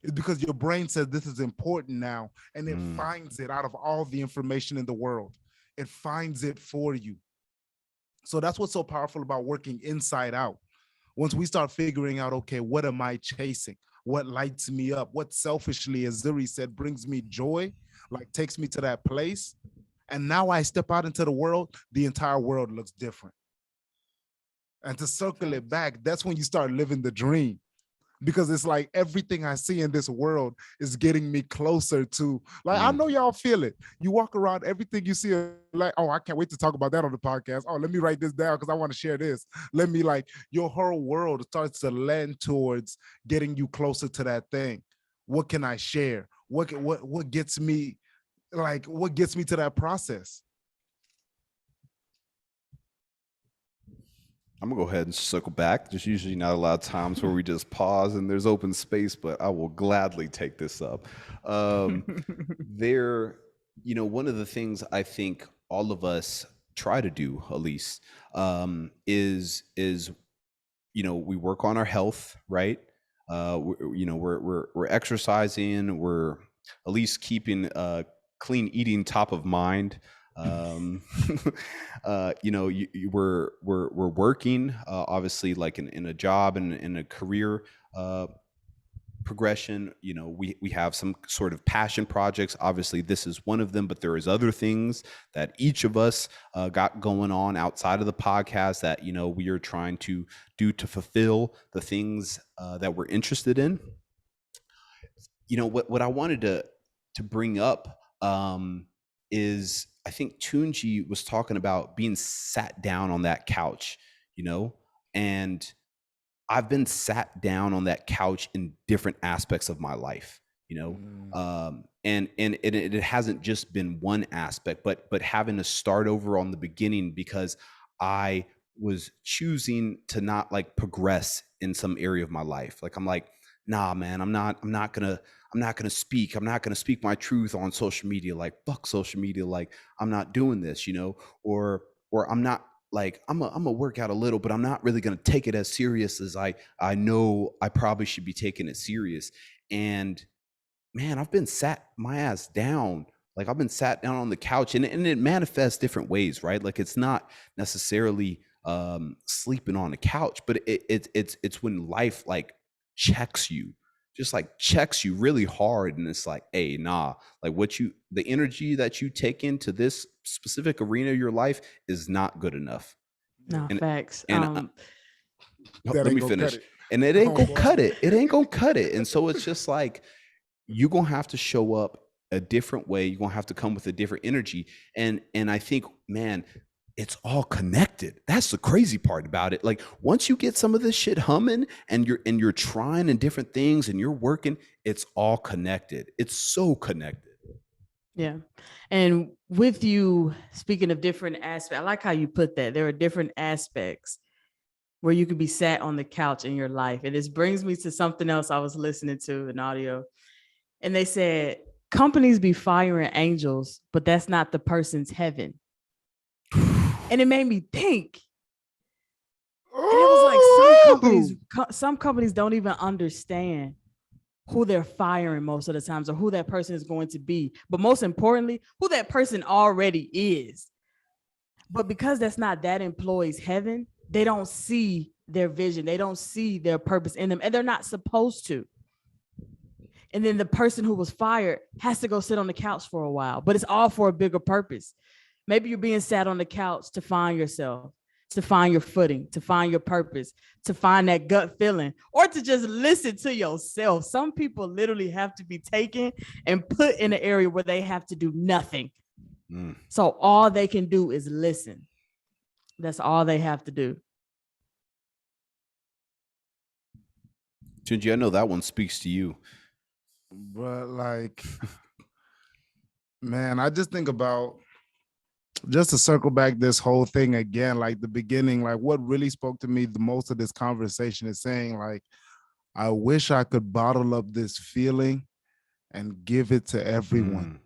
It's because your brain says this is important now, and it finds it out of all the information in the world. It finds it for you. So that's what's so powerful about working inside out. Once we start figuring out, okay, what am I chasing? What lights me up? What selfishly, as Zuri said, brings me joy, like takes me to that place. And now I step out into the world, the entire world looks different. And to circle it back, that's when you start living the dream. Because it's like everything I see in this world is getting me closer to, like, I know y'all feel it. You walk around, everything you see, like, oh, I can't wait to talk about that on the podcast. Oh, let me write this down because I want to share this. Let me, like, your whole world starts to lend towards getting you closer to that thing. What can I share? What gets me, like, what gets me to that process? I'm gonna go ahead and circle back. There's usually not a lot of times where we just pause and there's open space, but I will gladly take this up. One of the things I think all of us try to do, at least, is we work on our health, right? We're exercising, we're at least keeping clean eating top of mind. We're working, obviously, like in a job and in a career progression. We have some sort of passion projects. Obviously, this is one of them, but there is other things that each of us got going on outside of the podcast that we are trying to do to fulfill the things that we're interested in. What I wanted to bring up is, I think Tunji was talking about being sat down on that couch, and I've been sat down on that couch in different aspects of my life, and it hasn't just been one aspect, but having to start over on the beginning because I was choosing to not like progress in some area of my life. Like, I'm like, nah, man, I'm not gonna speak. I'm not gonna speak my truth on social media. Like, fuck social media. Like, I'm not doing this, or I'm not, like, I'm gonna work out a little, but I'm not really gonna take it as serious as I know I probably should be taking it serious. And man, I've been sat my ass down. Like, I've been sat down on the couch, and it manifests different ways, right? Like, it's not necessarily sleeping on the couch, but it's when life like checks you, just like checks you really hard, and it's like, hey, nah, like the energy that you take into this specific arena of your life is not good enough. No, facts. And let me finish. And it ain't gonna cut it. It ain't gonna cut it. And so it's just like, you're gonna have to show up a different way. You're gonna have to come with a different energy. And I think, man, it's all connected. That's the crazy part about it. Like, once you get some of this shit humming and you're trying in different things and you're working, it's all connected. It's so connected. Yeah. And with you speaking of different aspects, I like how you put that. There are different aspects where you could be sat on the couch in your life. And this brings me to something else I was listening to in audio. And they said, companies be firing angels, but that's not the person's heaven. And it made me think. And it was like some companies don't even understand who they're firing most of the times, or who that person is going to be. But most importantly, who that person already is. But because that's not that employee's heaven, they don't see their vision. They don't see their purpose in them, and they're not supposed to. And then the person who was fired has to go sit on the couch for a while, but it's all for a bigger purpose. Maybe you're being sat on the couch to find yourself, to find your footing, to find your purpose, to find that gut feeling, or to just listen to yourself. Some people literally have to be taken and put in an area where they have to do nothing. So all they can do is listen. That's all they have to do. Tunji, I know that one speaks to you. But like, man, I just think about, just to circle back this whole thing again, like the beginning, like what really spoke to me the most of this conversation is saying, like, I wish I could bottle up this feeling and give it to everyone.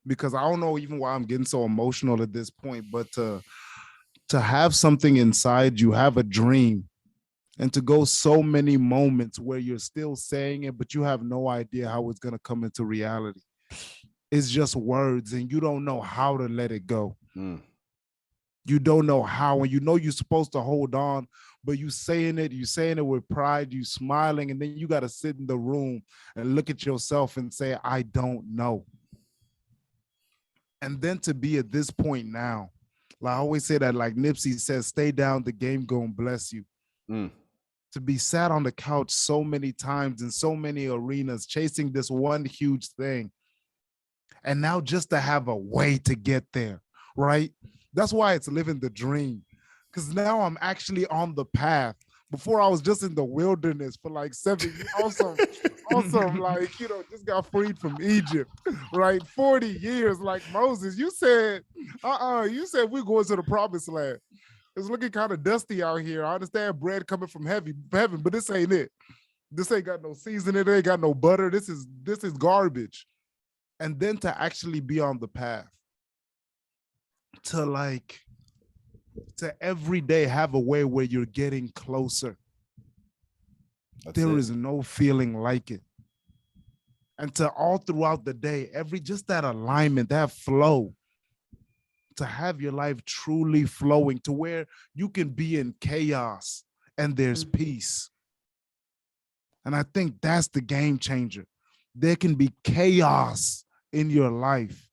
Because I don't know even why I'm getting so emotional at this point, but to have something inside you, have a dream, and to go so many moments where you're still saying it, but you have no idea how it's going to come into reality. It's just words, and you don't know how to let it go. You don't know how, and you know you're supposed to hold on, but you saying it with pride, you smiling, and then you got to sit in the room and look at yourself and say, I don't know. And then to be at this point now, like I always say that, like Nipsey says, stay down, the game gonna bless you. To be sat on the couch so many times in so many arenas, chasing this one huge thing. And now just to have a way to get there, right? That's why it's living the dream. Because now I'm actually on the path. Before I was just in the wilderness for like 7 years. Awesome, like, you know, just got freed from Egypt, right? 40 years, like Moses. You said, you said we're going to the promised land. It's looking kind of dusty out here. I understand bread coming from heaven, but this ain't it. This ain't got no seasoning. It ain't got no butter. This is garbage. And then to actually be on the path, to every day have a way where you're getting closer. There is no feeling like it. And to all throughout the day, just that alignment, that flow, to have your life truly flowing to where you can be in chaos and there's peace. And I think that's the game changer. There can be chaos in your life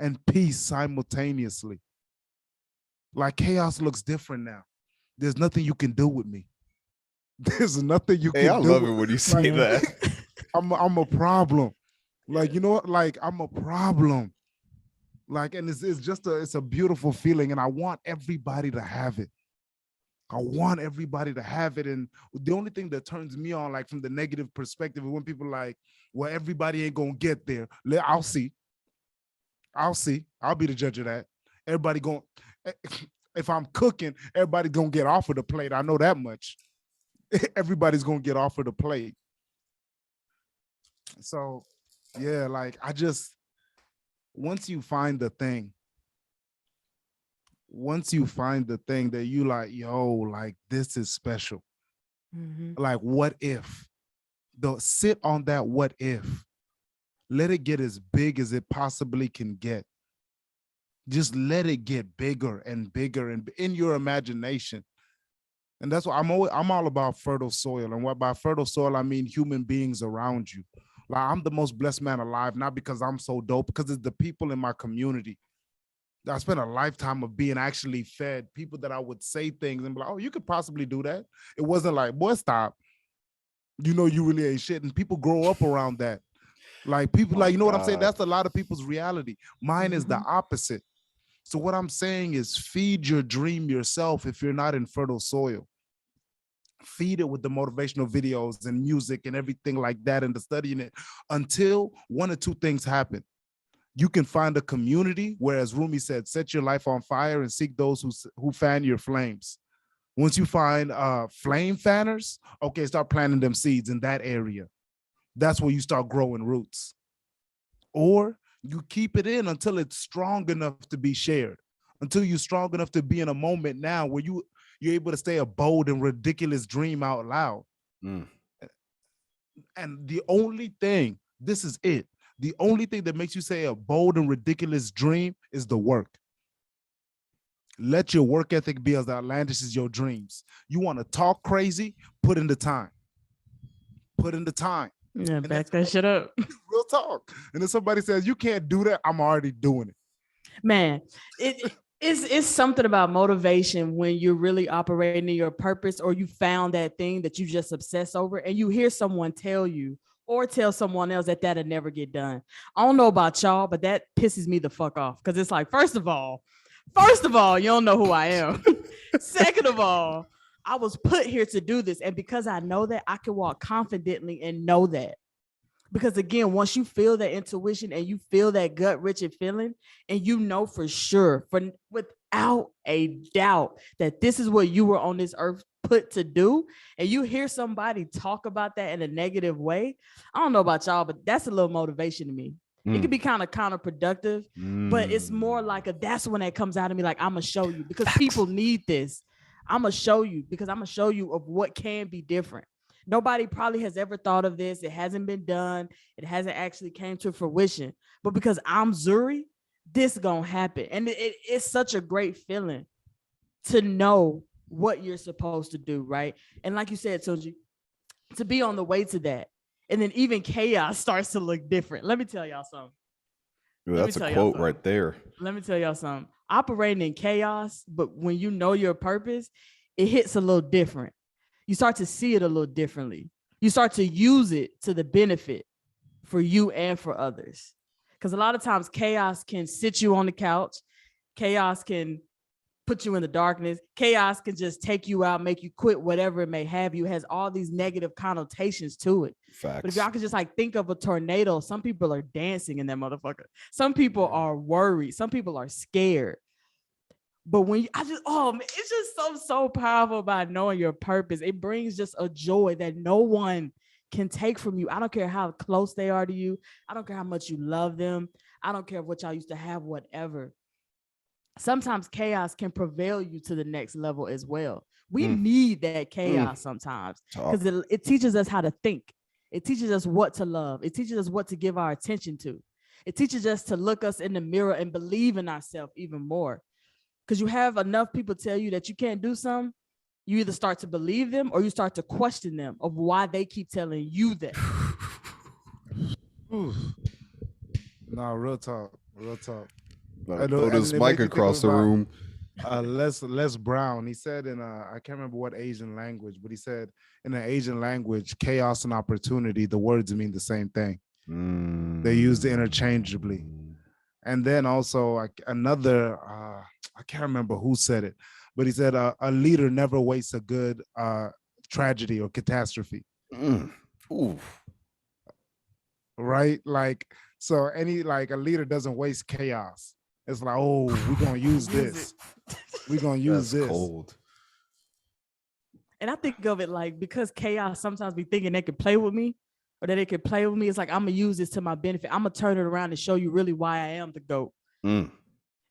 and peace simultaneously. Like chaos looks different now. There's nothing you can do with me. There's nothing you can do. I love it when you say that. I'm a problem. Like, you know what? Like, I'm a problem. Like, and it's just it's a beautiful feeling, and I want everybody to have it. I want everybody to have it. And the only thing that turns me on, like from the negative perspective, is when people like, well, everybody ain't gonna get there. I'll see. I'll be the judge of that. Everybody going, if I'm cooking, everybody gonna get off of the plate. I know that much. Everybody's gonna get off of the plate. So yeah, like once you find the thing that you like, yo, like this is special. Like, what if? Sit on that what if. Let it get as big as it possibly can get. Just let it get bigger and bigger and in your imagination. And that's what I'm all about, fertile soil. And what by fertile soil, I mean human beings around you. Like, I'm the most blessed man alive, not because I'm so dope, because it's the people in my community. I spent a lifetime of being actually fed, people that I would say things and be like, oh, you could possibly do that. It wasn't like, boy, stop. You know, you really ain't shit. And people grow up around that. Like, people, like, you know what I'm saying? That's a lot of people's reality. Mine is the opposite. So what I'm saying is, feed your dream yourself if you're not in fertile soil. Feed it with the motivational videos and music and everything like that, and the studying it, until one or two things happen. You can find a community where, as Rumi said, set your life on fire and seek those who fan your flames. Once you find flame fanners, okay, start planting them seeds in that area. That's where you start growing roots. Or you keep it in until it's strong enough to be shared, until you're strong enough to be in a moment now where you're able to say a bold and ridiculous dream out loud. And the only thing, this is it, the only thing that makes you say a bold and ridiculous dream is the work. Let your work ethic be as outlandish as your dreams. You want to talk crazy? Put in the time. Put in the time. Yeah, back that shit up. Real talk. And if somebody says you can't do that, I'm already doing it. Man, it's something about motivation when you're really operating in your purpose, or you found that thing that you just obsess over, and you hear someone tell you or tell someone else that that'll never get done. I don't know about y'all, but that pisses me the fuck off, because it's like, first of all, you don't know who I am. Second of all, I was put here to do this. And because I know that, I can walk confidently and know that. Because again, once you feel that intuition and you feel that gut wrenching feeling, and you know for sure, without a doubt, that this is what you were on this earth put to do, and you hear somebody talk about that in a negative way, I don't know about y'all, but that's a little motivation to me. It could be kind of counterproductive, but it's more like that's when that comes out of me, like, I'm gonna show you because people need this. I'm gonna show you because I'm gonna show you of what can be different. Nobody probably has ever thought of this. It hasn't been done. It hasn't actually came to fruition. But because I'm Zuri, this gonna happen. And it's such a great feeling to know what you're supposed to do, right? And like you said, Tunji, to be on the way to that. And then even chaos starts to look different. Let me tell y'all something. Ooh, that's a quote right there. Let me tell y'all something. Operating in chaos, but when you know your purpose, it hits a little different. You start to see it a little differently. You start to use it to the benefit for you and for others. Because a lot of times chaos can sit you on the couch. Chaos can put you in the darkness. Chaos can just take you out, make you quit whatever it may have you. It has all these negative connotations to it. Facts. But if y'all could just like think of a tornado, some people are dancing in that motherfucker. Some people are worried. Some people are scared. But when it's just so powerful about knowing your purpose. It brings just a joy that no one can take from you. I don't care how close they are to you. I don't care how much you love them. I don't care what y'all used to have, whatever. Sometimes chaos can prevail you to the next level as well. We need that chaos sometimes because it teaches us how to think. It teaches us what to love. It teaches us what to give our attention to. It teaches us to look us in the mirror and believe in ourselves even more. Because you have enough people tell you that you can't do something, you either start to believe them or you start to question them of why they keep telling you that. No, real talk. Throw this mic across the room. Les Brown, he said in I can't remember what Asian language, but he said in an Asian language, chaos and opportunity, the words mean the same thing. They're used interchangeably. And then also another, I can't remember who said it, but he said a leader never wastes a good tragedy or catastrophe. Ooh. Right? Like, so a leader doesn't waste chaos. It's like, oh, we're going to use this. We're going to use this. Cold. And I think of it like, because chaos sometimes be thinking they could play with me or that they could play with me. It's like, I'm going to use this to my benefit. I'm going to turn it around and show you really why I am the GOAT. And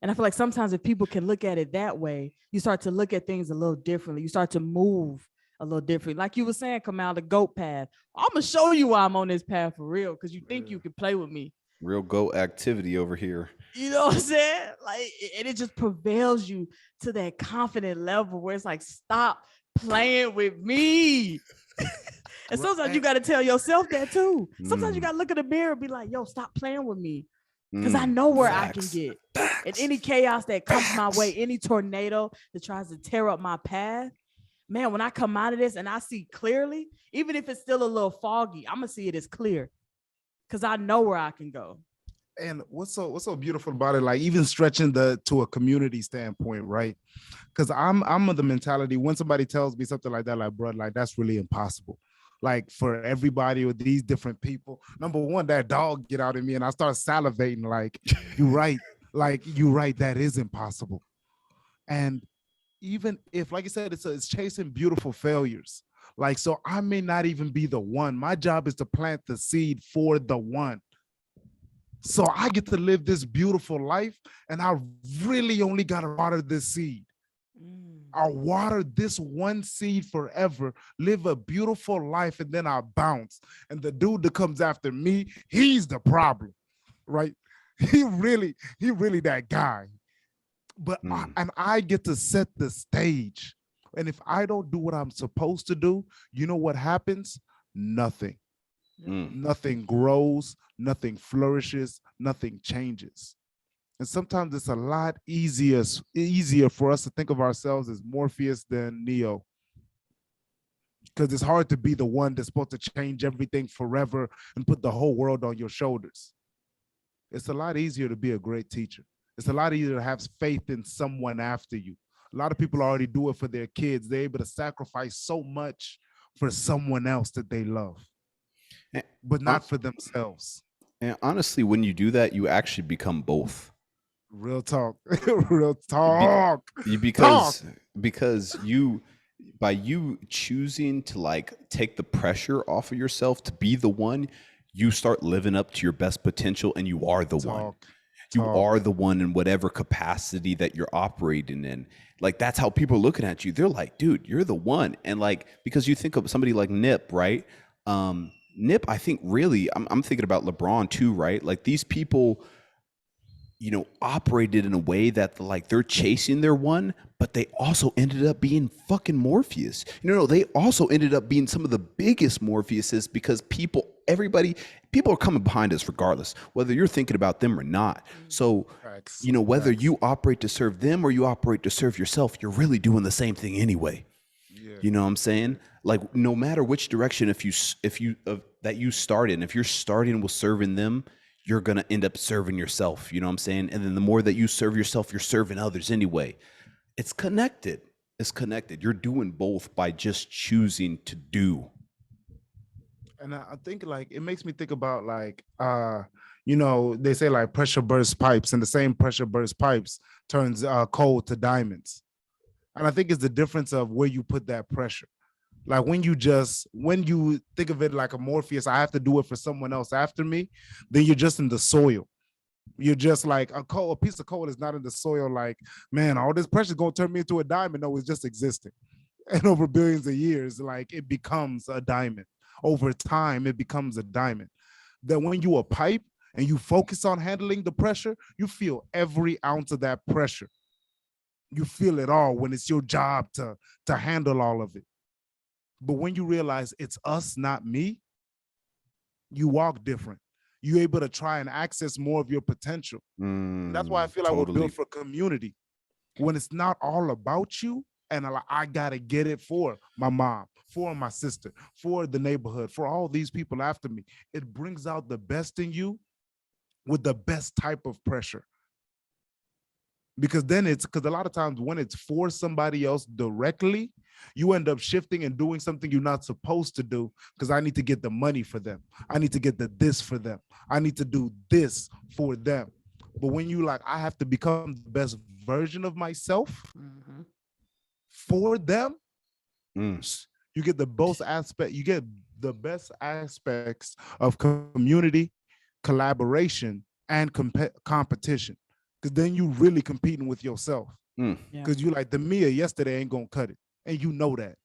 I feel like sometimes if people can look at it that way, you start to look at things a little differently. You start to move a little differently. Like you were saying, Kamau, the GOAT path. I'm going to show you why I'm on this path for real, because you think you can play with me. Real GOAT activity over here. You know what I'm saying? Like, and it just prevails you to that confident level where it's like, stop playing with me. And sometimes you got to tell yourself that too. Sometimes you got to look in the mirror and be like, yo, stop playing with me. Because I know where I can get. And any chaos that comes my way, any tornado that tries to tear up my path, man, when I come out of this and I see clearly, even if it's still a little foggy, I'm going to see it as clear. Because I know where I can go. And what's so beautiful about it, like even stretching to a community standpoint, right? Because I'm of the mentality, when somebody tells me something like that, like, bro, like that's really impossible. Like for everybody with these different people, number one, that dog get out of me and I start salivating like, you're right. Like, you're right. That is impossible. And even if, like you said, it's chasing beautiful failures. Like, so I may not even be the one. My job is to plant the seed for the one. So I get to live this beautiful life and I really only got to water this seed. I'll water this one seed forever, live a beautiful life, and then I'll bounce. And the dude that comes after me, he's the problem, right? He really that guy. But I get to set the stage. And if I don't do what I'm supposed to do, you know what happens? Nothing. Nothing grows, nothing flourishes, nothing changes. And sometimes it's a lot easier for us to think of ourselves as Morpheus than Neo. Because it's hard to be the one that's supposed to change everything forever and put the whole world on your shoulders. It's a lot easier to be a great teacher. It's a lot easier to have faith in someone after you. A lot of people already do it for their kids. They're able to sacrifice so much for someone else that they love, but not for themselves. And honestly, when you do that, you actually become both. Real talk. Real talk. Because you, by you choosing to like take the pressure off of yourself to be the one, you start living up to your best potential, and you are the one. You are the one in whatever capacity that you're operating in. Like, that's how people are looking at you. They're like, dude, you're the one. And like, because you think of somebody like Nip, right? Nip, I think really, I'm thinking about LeBron too, right? Like, these people, you know, operated in a way that like they're chasing their one, but they also ended up being fucking Morpheus. No, they also ended up being some of the biggest Morpheuses, because people are coming behind us regardless, whether you're thinking about them or not. So, you know, whether you operate to serve them or you operate to serve yourself, you're really doing the same thing anyway. Yeah. You know what I'm saying? Like, no matter which direction, if you start in, if you're starting with serving them, you're going to end up serving yourself. You know what I'm saying? And then the more that you serve yourself, you're serving others anyway. It's connected. It's connected. You're doing both by just choosing to do. And I think like it makes me think about like you know, they say like pressure bursts pipes, and the same pressure bursts pipes turns coal to diamonds. And I think it's the difference of where you put that pressure. Like when you think of it like a Morpheus, I have to do it for someone else after me, then you're just in the soil. You're just like a piece of coal is not in the soil like, man, all this pressure is going to turn me into a diamond. No, it's just existing. And over billions of years, like it becomes a diamond. Over time, it becomes a diamond. That when you a pipe and you focus on handling the pressure, you feel every ounce of that pressure. You feel it all when it's your job to handle all of it. But when you realize it's us, not me, you walk different. You're able to try and access more of your potential. That's why I feel like we're built for community. When it's not all about you, and I gotta get it for my mom, for my sister, for the neighborhood, for all these people after me. It brings out the best in you with the best type of pressure. Because a lot of times when it's for somebody else directly, you end up shifting and doing something you're not supposed to do, because I need to get the money for them. I need to get this for them. I need to do this for them. But when you like, I have to become the best version of myself for them, you get the best aspects of community, collaboration, and competition. Because then you really competing with yourself. Because you like, the Mia yesterday ain't gonna cut it, and you know that.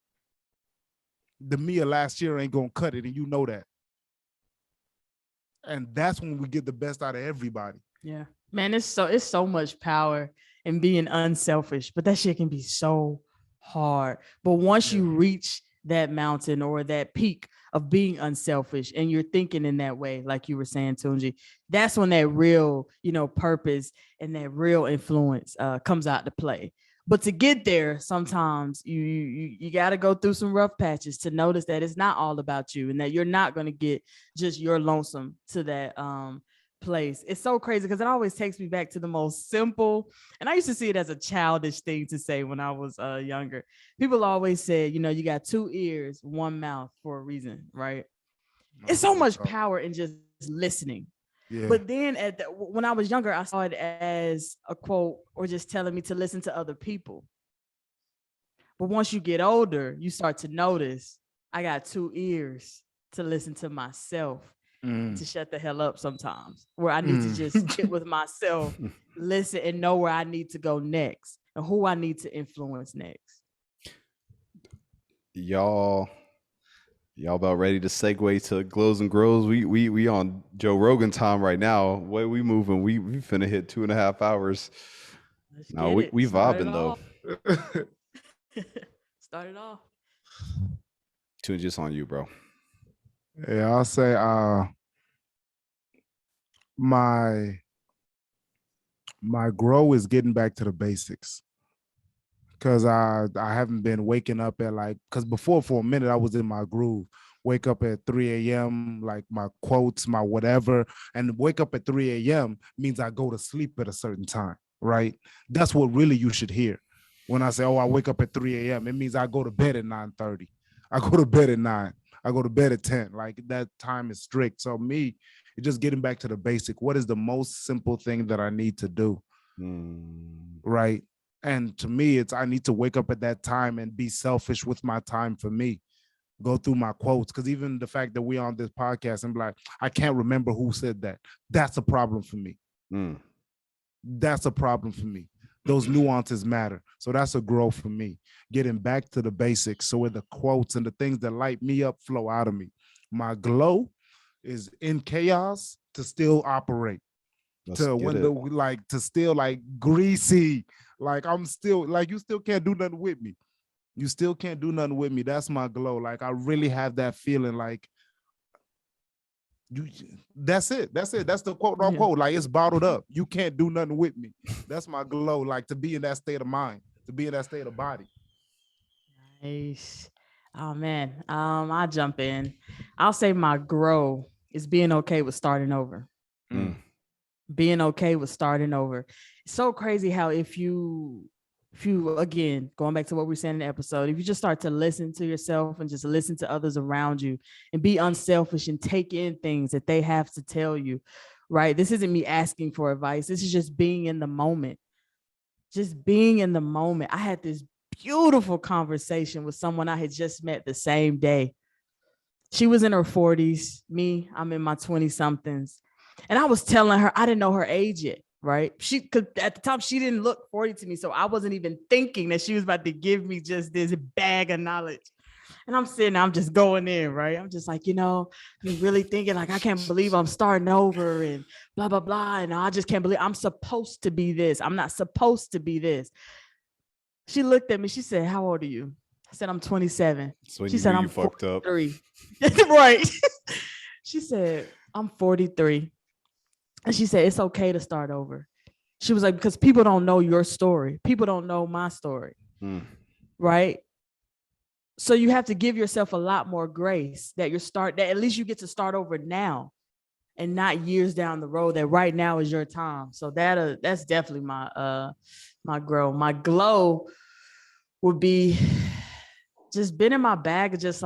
The Mia last year ain't gonna cut it, and you know that. And that's when we get the best out of everybody. Yeah, man, it's so much power in being unselfish, but that shit can be so hard. But once you reach that mountain or that peak of being unselfish and you're thinking in that way, like you were saying, Tunji, that's when that real, you know, purpose and that real influence comes out to play. But to get there, sometimes you got to go through some rough patches to notice that it's not all about you, and that you're not going to get just your lonesome to that place. It's so crazy because it always takes me back to the most simple, and I used to see it as a childish thing to say when I was younger. People always said, you know, you got 2 ears, 1 mouth for a reason, right? It's so much power in just listening. Yeah. But then when I was younger, I saw it as a quote or just telling me to listen to other people. But once you get older, you start to notice I got 2 ears to listen to myself, to shut the hell up sometimes, where I need to just sit with myself, listen, and know where I need to go next and who I need to influence next. Y'all about ready to segue to Glows and Grows? We on Joe Rogan time right now. Way we moving. We finna hit 2.5 hours. No, we vibing though. Start it off. Tunji, just on you, bro. Yeah, I'll say my grow is getting back to the basics. Because I haven't been waking up at because before for a minute I was in my groove. Wake up at 3 a.m., like my quotes, my whatever. And wake up at 3 a.m. means I go to sleep at a certain time, right? That's what really you should hear. When I say, oh, I wake up at 3 a.m., it means I go to bed at 9:30. I go to bed at 9. I go to bed at 10. Like that time is strict. So me, it's just getting back to the basic. What is the most simple thing that I need to do? Right. And to me, I need to wake up at that time and be selfish with my time for me. Go through my quotes. Because even the fact that we're on this podcast and be like, I can't remember who said that. That's a problem for me. That's a problem for me. Those nuances matter. So that's a growth for me. Getting back to the basics. So where the quotes and the things that light me up flow out of me. My glow is in chaos to still operate. To still like greasy. Like I'm still like, you still can't do nothing with me. You still can't do nothing with me. That's my glow. Like I really have that feeling like that's it. That's the quote unquote. Like it's bottled up. You can't do nothing with me. That's my glow. Like to be in that state of mind, to be in that state of body. Nice. Oh man. I'll jump in. I'll say my grow is being okay with starting over. Being okay with starting over. It's so crazy how if you again, going back to what we were saying in the episode, if you just start to listen to yourself and just listen to others around you and be unselfish and take in things that they have to tell you, right? This isn't me asking for advice. This is just being in the moment. Just being in the moment. I had this beautiful conversation with someone I had just met the same day. She was in her 40s. Me, I'm in my 20 somethings. And I was telling her, I didn't know her age yet. Right. She could at the time, she didn't look 40 to me. So I wasn't even thinking that she was about to give me just this bag of knowledge. And I'm sitting, I'm just going in, right? I'm just like, I'm really thinking like, I can't believe I'm starting over and blah, blah, blah. And I just can't believe I'm supposed to be this. I'm not supposed to be this. She looked at me. She said, how old are you? I said, I'm 27. She said, I'm 43. Right. She said, I'm 43. And she said, it's okay to start over. She was like, because people don't know your story. People don't know my story. Right. So you have to give yourself a lot more grace that that at least you get to start over now and not years down the road, that right now is your time. So that's definitely my grow. My glow would be just been in my bag, just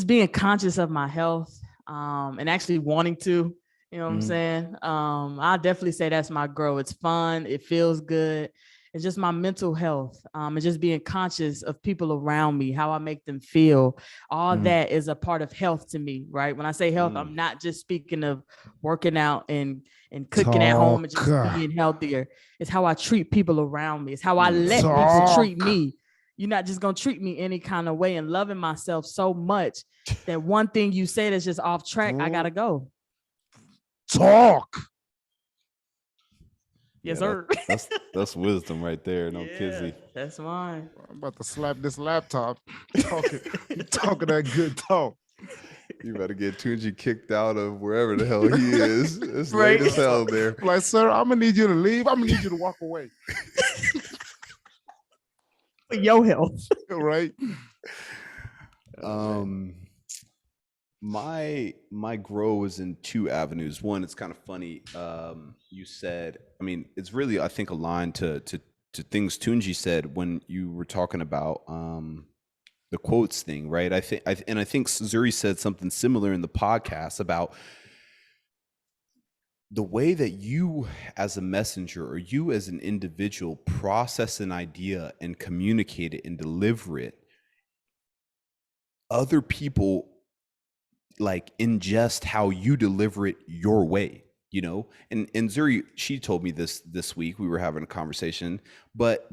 being conscious of my health and actually wanting to. You know what I'm saying? I definitely say that's my grow. It's fun. It feels good. It's just my mental health. And just being conscious of people around me, how I make them feel. All that is a part of health to me, right? When I say health, I'm not just speaking of working out and cooking at home and just being healthier. It's how I treat people around me. It's how I let people treat me. You're not just going to treat me any kind of way, and loving myself so much that one thing you say that's just off track, I got to go. Talk. Yes, sir. That's wisdom right there. No kizzy. That's mine. I'm about to slap this laptop. Talking that good talk. You better get Tunji kicked out of wherever the hell he is. It's right. Late as hell there. Like, sir, I'm gonna need you to leave. I'm gonna need you to walk away. For your health. Right. My grow is in two avenues. One, it's kind of funny. You said, I mean, it's really, I think, aligned to things Tunji said when you were talking about the quotes thing, right? I think Zuri said something similar in the podcast about the way that you as a messenger or you as an individual process an idea and communicate it and deliver it. Other people like ingest how you deliver it your way, and Zuri, she told me this week, we were having a conversation, but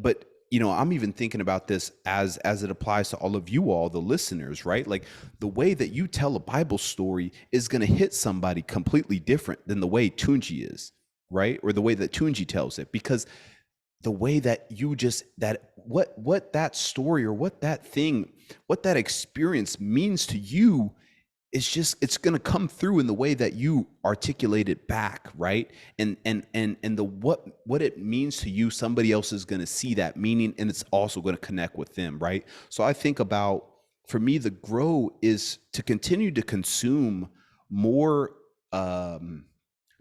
I'm even thinking about this as it applies to all of you all, the listeners, right? Like the way that you tell a Bible story is going to hit somebody completely different than the way Tunji is, right? Or the way that Tunji tells it, because the way that you just, that what that story or what that experience means to you, it's going to come through in the way that you articulate it back, right? And the what it means to you, somebody else is going to see that meaning, and it's also going to connect with them, right? So I think about, for me, the grow is to continue to consume more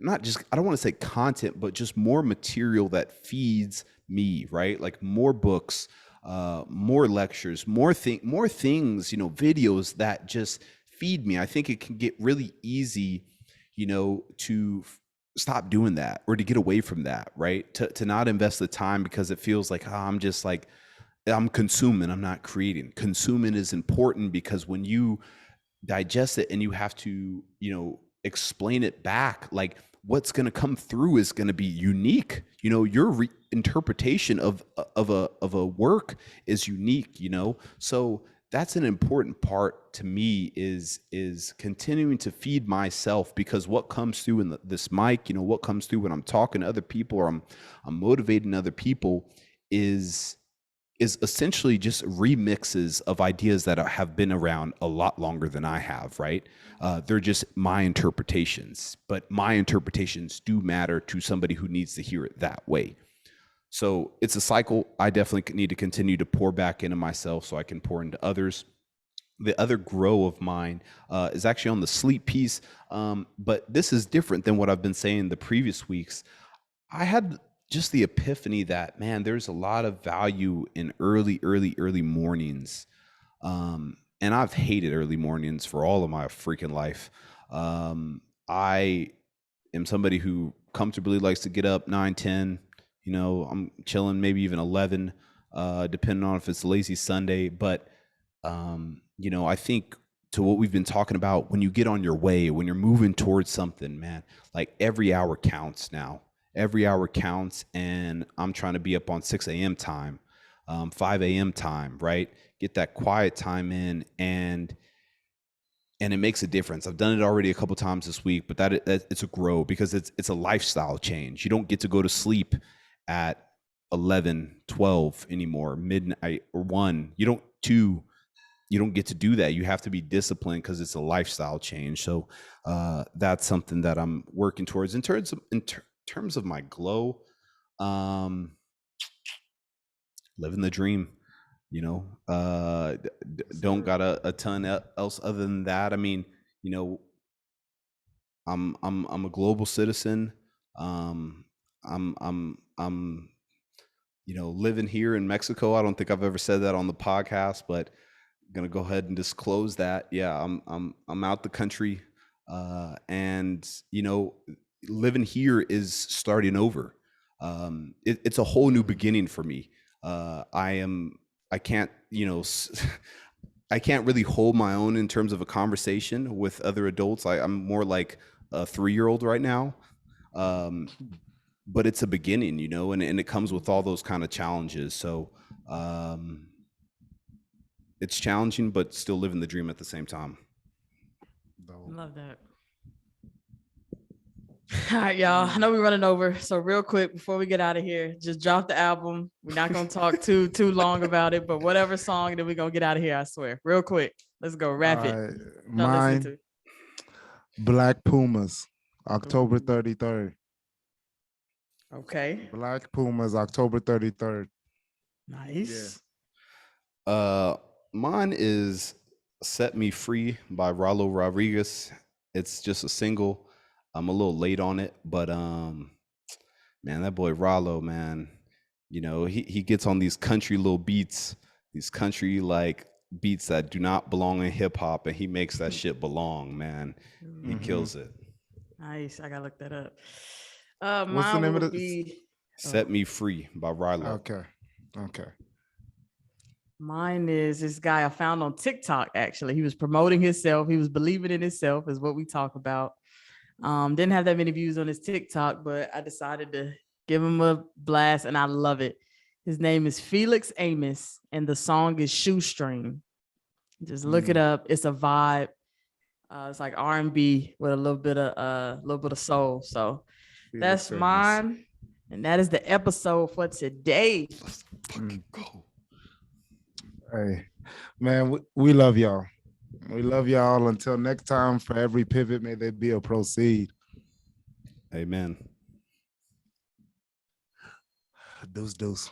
I don't want to say content, but just more material that feeds me, right? Like more books, more lectures, more things, videos that just feed me. I think it can get really easy, to stop doing that or to get away from that, right? To not invest the time because it feels like, I'm just like, I'm consuming, I'm not creating. Consuming is important because when you digest it and you have to, explain it back, like what's going to come through is going to be unique. Your interpretation of a work is unique, so that's an important part to me is continuing to feed myself, because what comes through in this mic, what comes through when I'm talking to other people or I'm motivating other people is essentially just remixes of ideas that have been around a lot longer than I have, right? They're just my interpretations, but my interpretations do matter to somebody who needs to hear it that way. So it's a cycle. I definitely need to continue to pour back into myself so I can pour into others. The other grow of mine is actually on the sleep piece, but this is different than what I've been saying the previous weeks. I had just the epiphany that, man, there's a lot of value in early mornings. And I've hated early mornings for all of my freaking life. I am somebody who comfortably likes to get up 9, 10. I'm chilling maybe even 11, depending on if it's a lazy Sunday. But, I think to what we've been talking about, when you get on your way, when you're moving towards something, man, like every hour counts now. Every hour counts, and I'm trying to be up on 6 a.m. time, 5 a.m. time, right? Get that quiet time in, and it makes a difference. I've done it already a couple times this week, but that it's a grow, because it's a lifestyle change. You don't get to go to sleep at 11, 12 anymore, midnight or 1. You don't get to do that. You have to be disciplined because it's a lifestyle change. So that's something that I'm working towards. In terms of my glow, living the dream, don't got a ton else other than that. I mean, I'm a global citizen. I'm living here in Mexico. I don't think I've ever said that on the podcast, but I'm gonna go ahead and disclose that. Yeah, I'm out the country, and living here is starting over. It's a whole new beginning for me. I can't, I can't really hold my own in terms of a conversation with other adults. I'm more like a 3-year-old right now. But it's a beginning, and it comes with all those kind of challenges. So it's challenging, but still living the dream at the same time. Love that. All right, y'all. I know we're running over, so real quick before we get out of here, just drop the album. We're not gonna talk too long about it, but whatever song, then we're gonna get out of here. I swear. Real quick, let's go. Wrap it. Mine, Black Pumas, October 33rd. Okay. Black Pumas, October 33rd. Nice. Yeah. Mine is Set Me Free by Rallo Rodriguez. It's just a single. I'm a little late on it, but man, that boy Rallo, man, he gets on these country little beats, these country like beats that do not belong in hip hop, and he makes that shit belong, man. He kills it. Nice. I gotta look that up. What's the name of it? Set Me Free by Rallo. Okay. Mine is this guy I found on TikTok. Actually, he was promoting himself. He was believing in himself, is what we talk about. Didn't have that many views on his TikTok, but I decided to give him a blast, and I love it. His name is Felix Amos, and the song is Shoestring. Just look it up. It's a vibe. It's like R&B with a little bit of soul. So Felix that's Amos. Mine, and that is the episode for today. Let's fucking go. Hey, man, we love y'all. We love y'all. Until next time, for every pivot, may there be a proceed. Amen. Deuce.